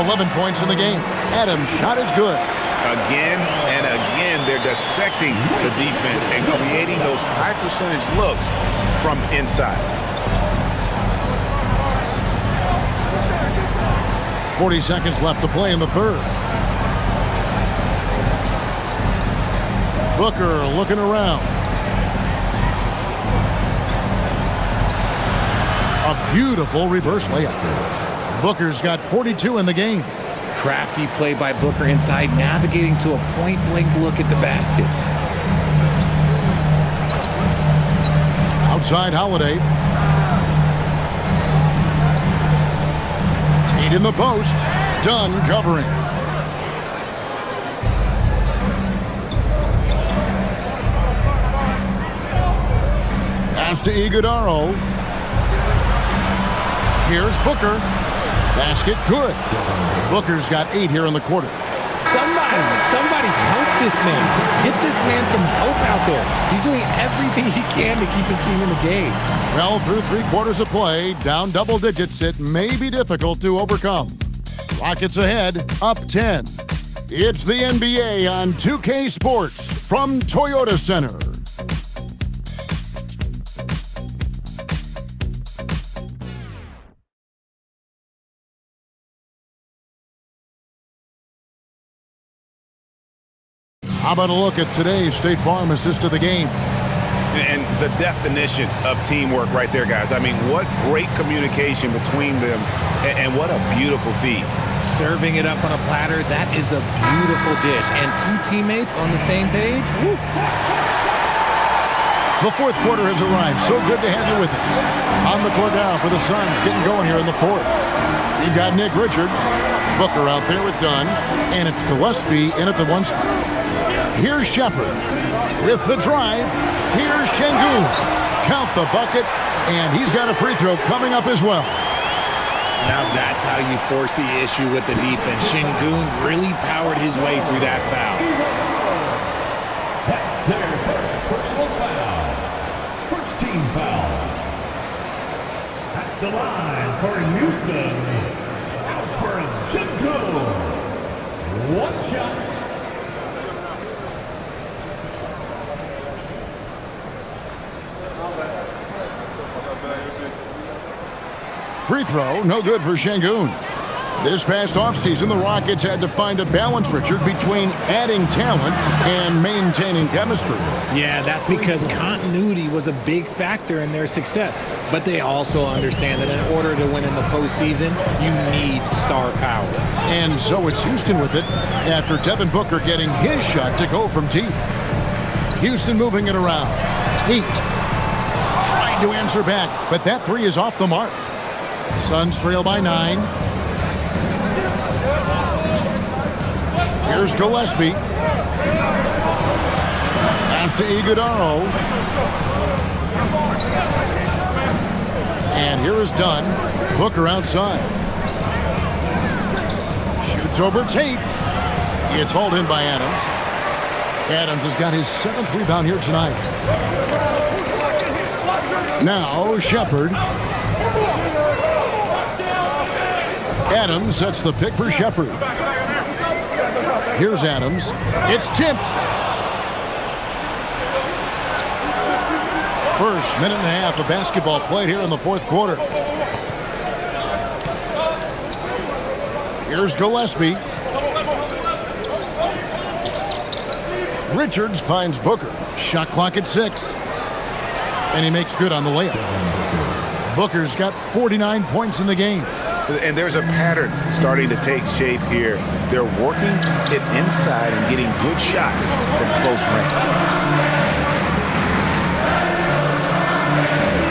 C: 11 points in the game. Adams' shot is good.
F: Again and again, they're dissecting the defense and creating those high percentage looks from inside.
C: 40 seconds left to play in the third. Booker looking around. A beautiful reverse layup. Booker's got 42 in the game.
B: Crafty play by Booker inside, navigating to a point-blank look at the basket.
C: Outside Holiday. Tate in the post. Dunn covering. Pass to Iguodala. Here's Booker. Basket good. Booker's got 8 here in the quarter.
B: Somebody help this man. Get this man some help out there. He's doing everything he can to keep his team in the game.
C: Well, through 3 quarters of play, down double digits, it may be difficult to overcome. Rockets ahead, up 10. It's the NBA on 2K Sports from Toyota Center. How about a look at today's State Farm assist of the game?
F: And the definition of teamwork right there, guys. I mean, what great communication between them, and what a beautiful feed.
B: Serving it up on a platter, that is a beautiful dish. And 2 teammates on the same page. Woo.
C: The fourth quarter has arrived. So good to have you with us. On the court now for the Suns, getting going here in the fourth. You've got Nick Richards, Booker out there with Dunn, and it's Gillespie in at the 1 spot. Here's Shepherd with the drive. Here's Şengün. Count the bucket. And he's got a free throw coming up as well.
B: Now that's how you force the issue with the defense. Şengün really powered his way through that foul.
L: That's their first personal foul. First team foul. At the line for Houston, Şengün. One shot.
C: Free throw, no good for Şengün. This past offseason, the Rockets had to find a balance, Richard, between adding talent and maintaining chemistry.
B: Yeah, that's because continuity was a big factor in their success. But they also understand that in order to win in the postseason, you need star power.
C: And so it's Houston with it after Devin Booker getting his shot to go from deep. Houston moving it around. Tate trying to answer back, but that three is off the mark. Suns trail by 9. Here's Gillespie. Pass to Iguodala. And here is Dunn. Booker outside. Shoots over Tate. It's hauled in by Adams. Adams has got his 7th rebound here tonight. Now Shepherd. Adams sets the pick for Shepherd. Here's Adams. It's tipped. First minute and a half of basketball played here in the fourth quarter. Here's Gillespie. Richards finds Booker. Shot clock at 6. And he makes good on the layup. Booker's got 49 points in the game.
F: And there's a pattern starting to take shape here. They're working it inside and getting good shots from close range.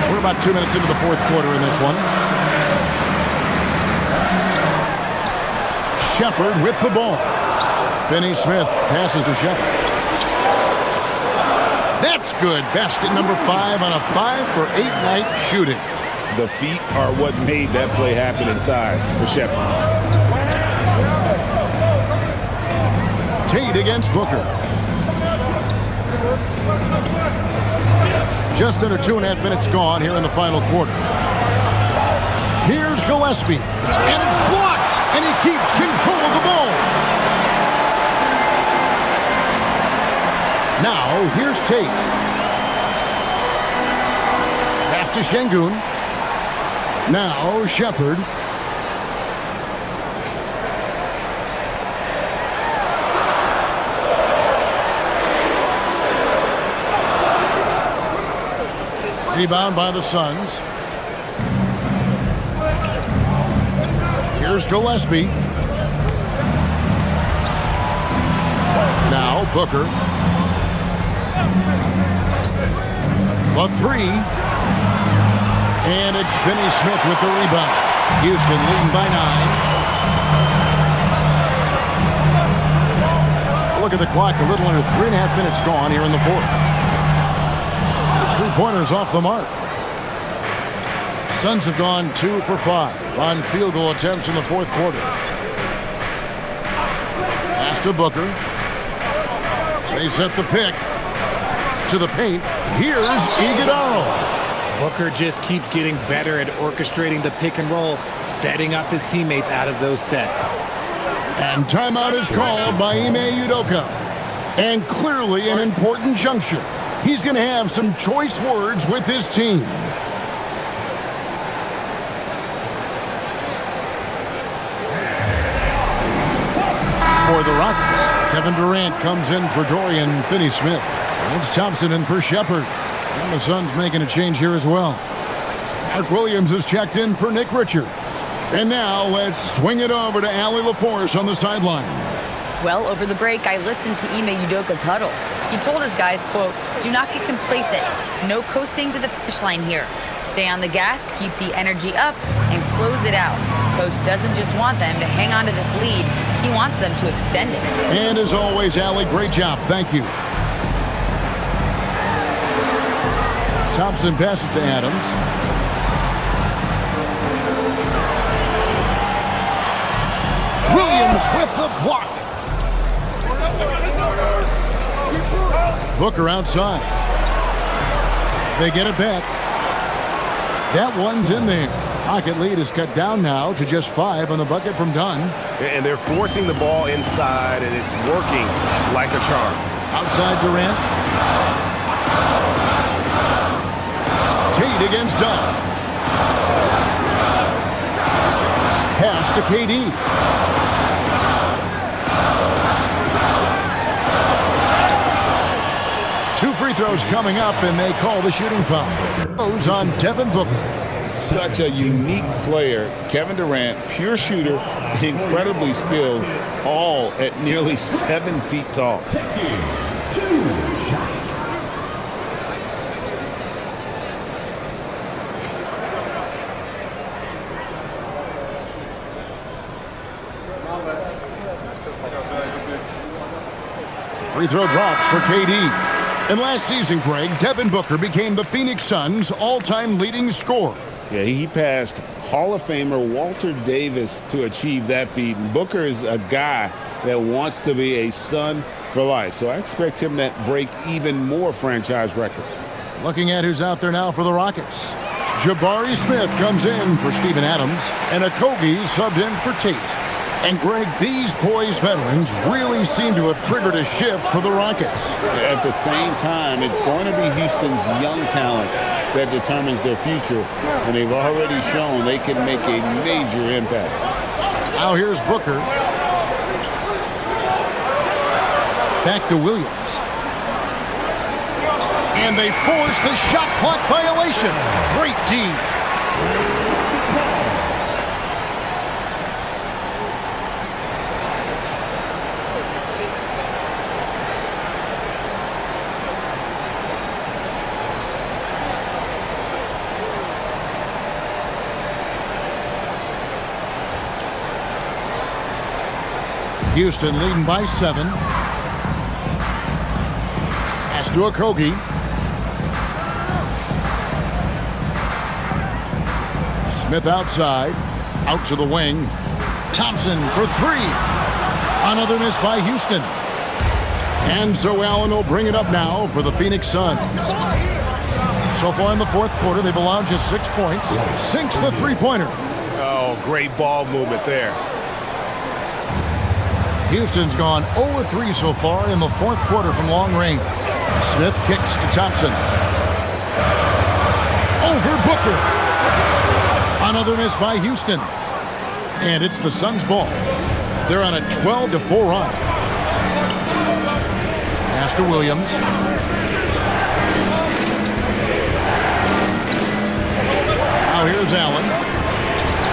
C: We're about 2 minutes into the fourth quarter in this one. Shepherd with the ball. Finney Smith passes to Shepherd. That's good. Basket number 5 on a 5-for-8 night shooting.
F: The feet are what made that play happen inside for Shepherd.
C: Tate against Booker. Just under 2.5 minutes gone here in the final quarter. Here's Gillespie. And it's blocked. And he keeps control of the ball. Now, here's Tate. Pass to Şengün. Now, Shepherd. Rebound by the Suns. Here's Gillespie. Now, Booker. The three. And it's Finney Smith with the rebound. Houston leading by 9. Look at the clock, a little under 3.5 minutes gone here in the fourth. Those 3-pointers off the mark. Suns have gone 2 for 5 on field goal attempts in the fourth quarter. Pass to Booker. They set the pick to the paint. Here's Iguodala.
B: Booker just keeps getting better at orchestrating the pick and roll, setting up his teammates out of those sets.
C: And timeout is called by Ime Udoka. And clearly an important juncture. He's going to have some choice words with his team. For the Rockets, Kevin Durant comes in for Dorian Finney-Smith. It's Thompson in for Shepherd. And the Suns making a change here as well. Mark Williams is checked in for Nick Richards. And now let's swing it over to Allie LaForce on the sideline.
D: Well, over the break, I listened to Ime Udoka's huddle. He told his guys, quote, "Do not get complacent. No coasting to the finish line here. Stay on the gas, keep the energy up, and close it out." Coach doesn't just want them to hang on to this lead. He wants them to extend it.
C: And as always, Allie, great job. Thank you. Thompson passes to Adams. Williams with the block. Booker outside. They get it back. That one's in there. Pocket lead is cut down now to just 5 on the bucket from Dunn.
K: And they're forcing the ball inside, and it's working like a charm.
C: Outside Durant. Tate against Dunn. Pass to KD. Two free throws coming up, and they call the shooting foul. Goes on Devin Booker.
A: Such a unique player. Kevin Durant, pure shooter, incredibly skilled, all at nearly 7 feet tall.
L: Taking 2 shots.
C: Free throw drops for KD. And last season, Greg, Devin Booker became the Phoenix Suns' all-time leading scorer.
A: Yeah, he passed Hall of Famer Walter Davis to achieve that feat. And Booker is a guy that wants to be a Sun for life. So I expect him to break even more franchise records.
C: Looking at who's out there now for the Rockets. Jabari Smith comes in for Steven Adams, and Okogie subbed in for Tate. And Greg, these poised veterans really seem to have triggered a shift for the Rockets.
A: At the same time, it's going to be Houston's young talent that determines their future, and they've already shown they can make a major impact.
C: Now here's Booker. Back to Williams. And they force the shot clock violation. Great team. Houston leading by 7. Pass to Okogie. Smith outside. Out to the wing. Thompson for 3. Another miss by Houston. And so Allen will bring it up now for the Phoenix Suns. So far in the fourth quarter, they've allowed just 6 points. Sinks the three-pointer.
K: Oh, great ball movement there.
C: Houston's gone 0-3 so far in the fourth quarter from long range. Smith kicks to Thompson. Over Booker. Another miss by Houston. And it's the Suns' ball. They're on a 12-4 run. Pass to Williams. Now here's Allen.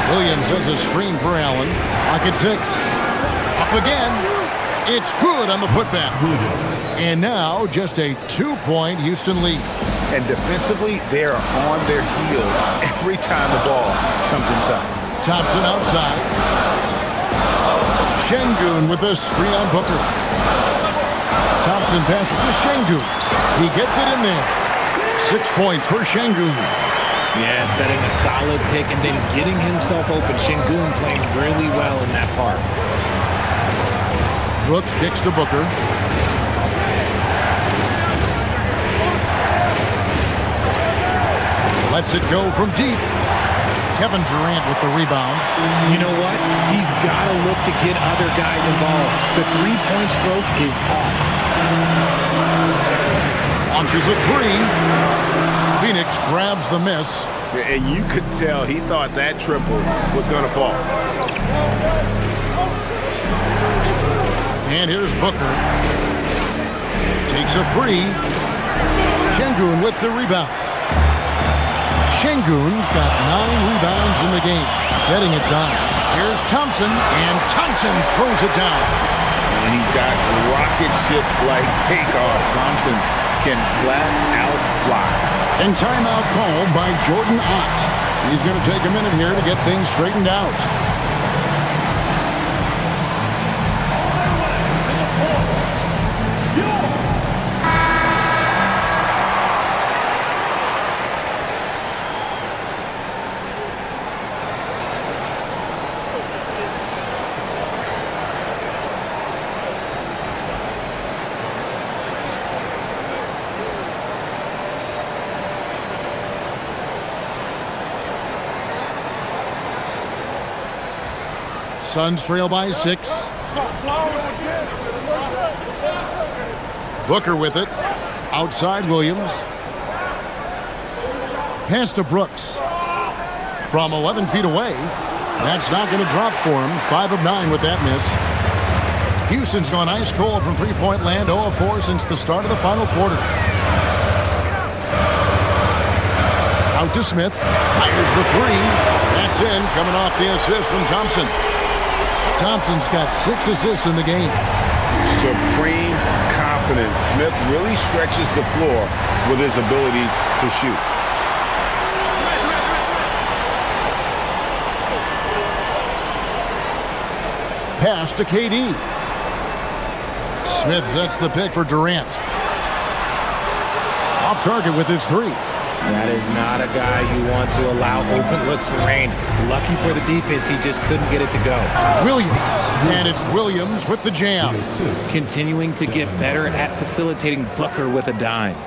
C: Williams sends a screen for Allen. Pocket 6. Up again. It's good on the putback. And now just a 2-point Houston lead.
F: And defensively, they are on their heels every time the ball comes inside.
C: Thompson outside. Şengün with a screen on Booker. Thompson passes to Şengün. He gets it in there. 6 points for Şengün.
B: Yeah, setting a solid pick and then getting himself open. Şengün playing really well in that part.
C: Brooks kicks to Booker. Lets it go from deep. Kevin Durant with the rebound.
B: You know what? He's got to look to get other guys involved. The three-point stroke is off.
C: Launches a 3. Phoenix grabs the miss.
K: And you could tell he thought that triple was going to fall.
C: And here's Booker. Takes a 3. Şengün with the rebound. Şengün's got 9 rebounds in the game. Getting it done. Here's Thompson, and Thompson throws it down.
A: And he's got rocket ship-like takeoff. Thompson can flat out fly.
C: And timeout called by Jordan Ott. He's going to take a minute here to get things straightened out. Suns trail by 6. Booker with it. Outside Williams. Pass to Brooks. From 11 feet away. That's not going to drop for him. 5 of 9 with that miss. Houston's gone ice cold from three-point land, 0 of 4 since the start of the final quarter. Out to Smith. Fires the 3. That's in, coming off the assist from Thompson. Thompson's got 6 assists in the game.
F: Supreme confidence. Smith really stretches the floor with his ability to shoot.
C: Pass to KD. Smith sets the pick for Durant. Off target with his 3.
B: That is not a guy you want to allow open looks for range. Lucky for the defense, he just couldn't get it to go.
C: Williams. And it's Williams with the jam.
B: Continuing to get better at facilitating Booker with a dime.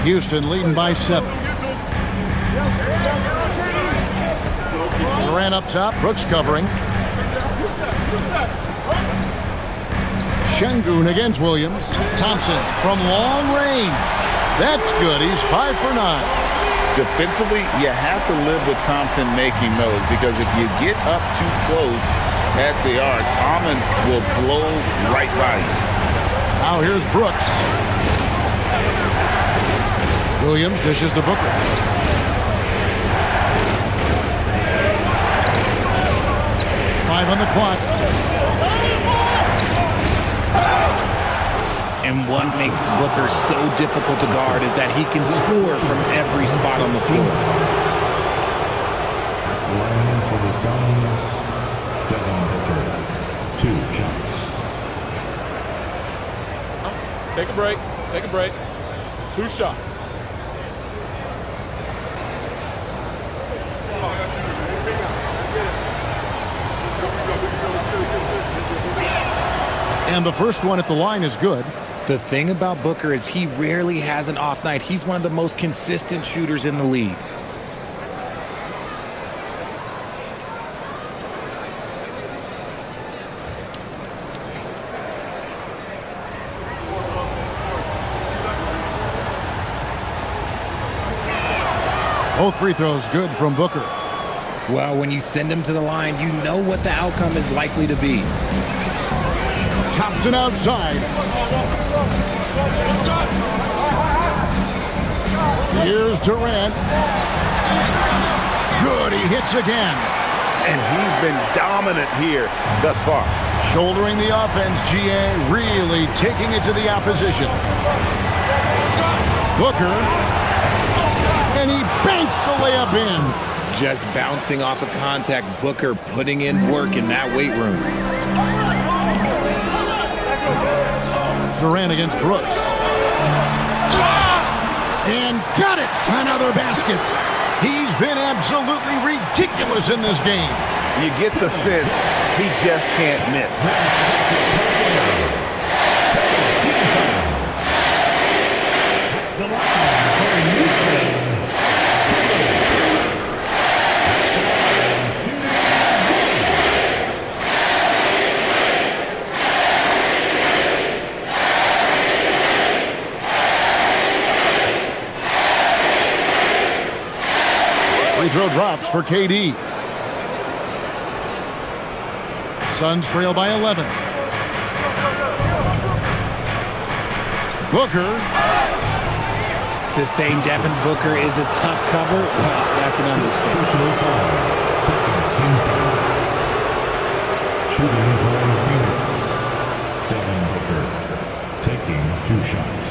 C: Houston leading by 7. Durant up top. Brooks covering. Şengün against Williams. Thompson from long range. That's good. He's 5 for 9.
F: Defensively, you have to live with Thompson making those, because if you get up too close at the arc, Almond will blow right by you.
C: Now here's Brooks. Williams dishes to Booker. Five on the clock.
B: And what makes Booker so difficult to guard is that he can score from every spot on the floor.
L: Line for the Suns, Devin Booker, 2 shots.
I: Take a break. Take a break. 2 shots.
C: And the first one at the line is good.
B: The thing about Booker is he rarely has an off night. He's one of the most consistent shooters in the league.
C: Both free throws good from Booker.
B: Well, when you send him to the line, you know what the outcome is likely to be.
C: Thompson outside. Here's Durant. Good, he hits again.
F: And he's been dominant here thus far.
C: Shouldering the offense, GA really taking it to the opposition. Booker. And he banks the layup in.
B: Just bouncing off of contact, Booker putting in work in that weight room.
C: Durant against Brooks. And got it! Another basket. He's been absolutely ridiculous in this game.
F: You get the sense he just can't miss.
C: Free throw drops for KD. Suns trail by 11. Booker.
B: To say Devin Booker is a tough cover, well, that's an understatement.
L: Shooting for Phoenix, Devin Booker taking 2 shots.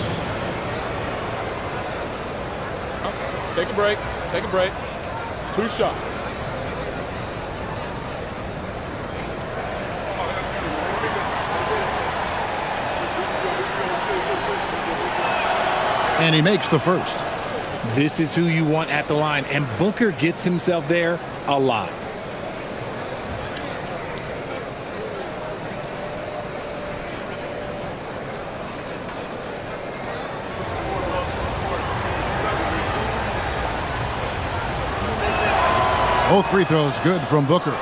I: Take a break. Take a break. 2 shots.
C: And he makes the first.
B: This is who you want at the line, and Booker gets himself there a lot.
C: Both free throws good from Booker.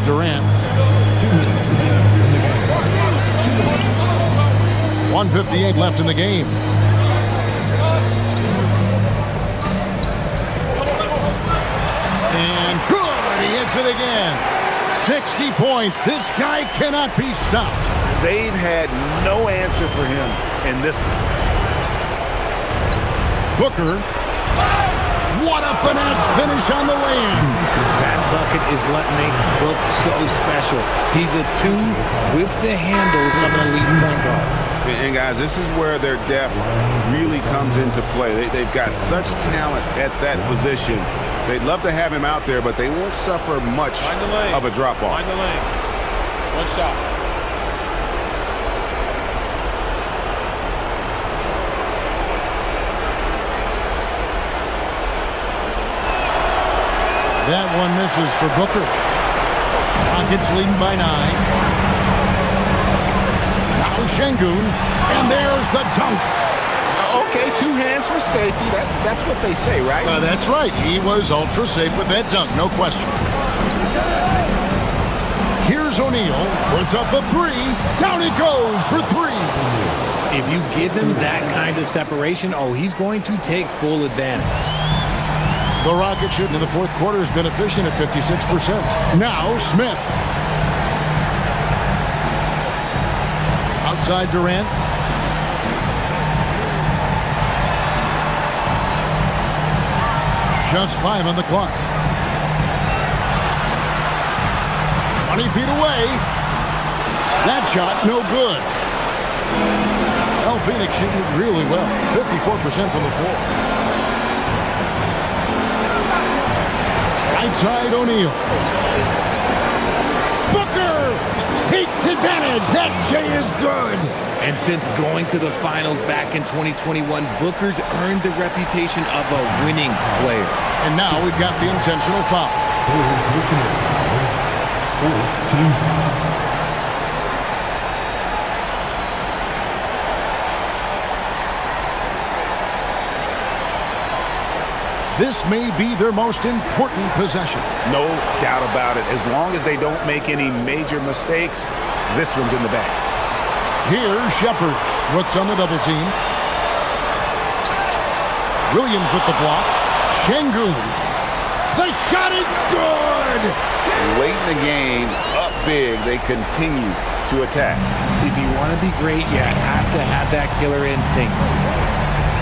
C: Durant. 1:58 left in the game. And good, he hits it again. 60 points. This guy cannot be stopped.
F: They've had no answer for him in this.
C: Booker. What a finesse finish on the lay-in.
B: That bucket is what makes Book so special. He's a 2 with the handles of an elite point guard.
F: And guys, this is where their depth really comes into play. They've got such talent at that position. They'd love to have him out there, but they won't suffer much of a drop-off.
M: Find the lane. One shot.
C: That one misses for Booker. Rockets leading by 9. Now Şengün, and there's the dunk.
F: Okay, 2 hands for safety. That's what they say, right?
C: That's right. He was ultra safe with that dunk, no question. Here's O'Neal, puts up the 3. Down it goes for 3.
B: If you give him that kind of separation, he's going to take full advantage.
C: The Rockets shooting in the fourth quarter has been efficient at 56%. Now Smith. Outside Durant. Just 5 on the clock. 20 feet away. That shot, no good. Phoenix shooting it really well. 54% from the floor. Right side, O'Neal. Booker takes advantage. That J is good.
B: And since going to the finals back in 2021, Booker's earned the reputation of a winning player.
C: And now we've got the intentional foul. This may be their most important possession.
F: No doubt about it. As long as they don't make any major mistakes, this one's in the bag.
C: Here's Shepherd. Looks on the double team. Williams with the block. Şengün. The shot is good!
F: Late in the game, up big, they continue to attack.
B: If you want to be great, you have to have that killer instinct.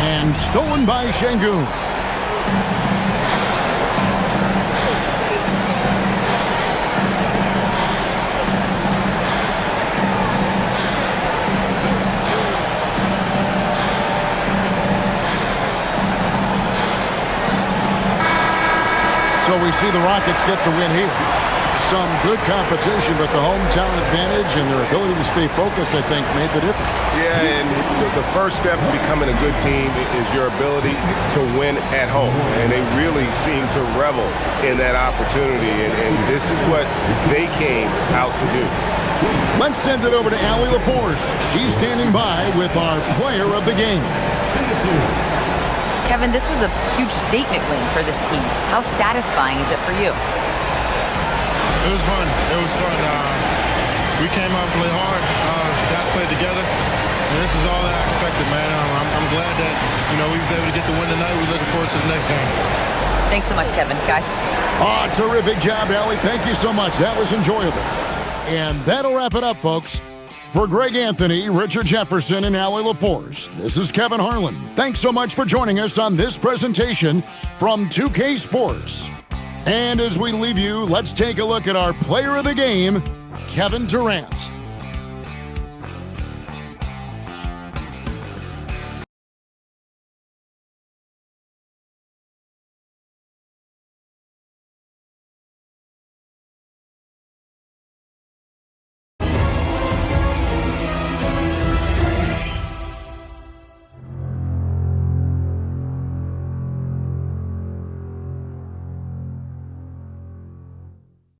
C: And stolen by Şengün. So we see the Rockets get the win here. Some good competition, but the hometown advantage and their ability to stay focused, I think, made the difference.
K: Yeah, and the first step in becoming a good team is your ability to win at home. And they really seem to revel in that opportunity, and this is what they came out to do.
C: Let's send it over to Allie LaForce. She's standing by with our player of the game.
D: Kevin, this was a huge statement win for this team. How satisfying is it for you?
N: It was fun. It was fun. We came out and played hard. Guys played together. And this was all that I expected, man. I'm glad that, we was able to get the win tonight. We're looking forward to the next game.
D: Thanks so much, Kevin. Guys.
C: Terrific job, Allie. Thank you so much. That was enjoyable. And that'll wrap it up, folks. For Greg Anthony, Richard Jefferson, and Allie LaForce, this is Kevin Harlan. Thanks so much for joining us on this presentation from 2K Sports. And as we leave you, let's take a look at our player of the game, Kevin Durant.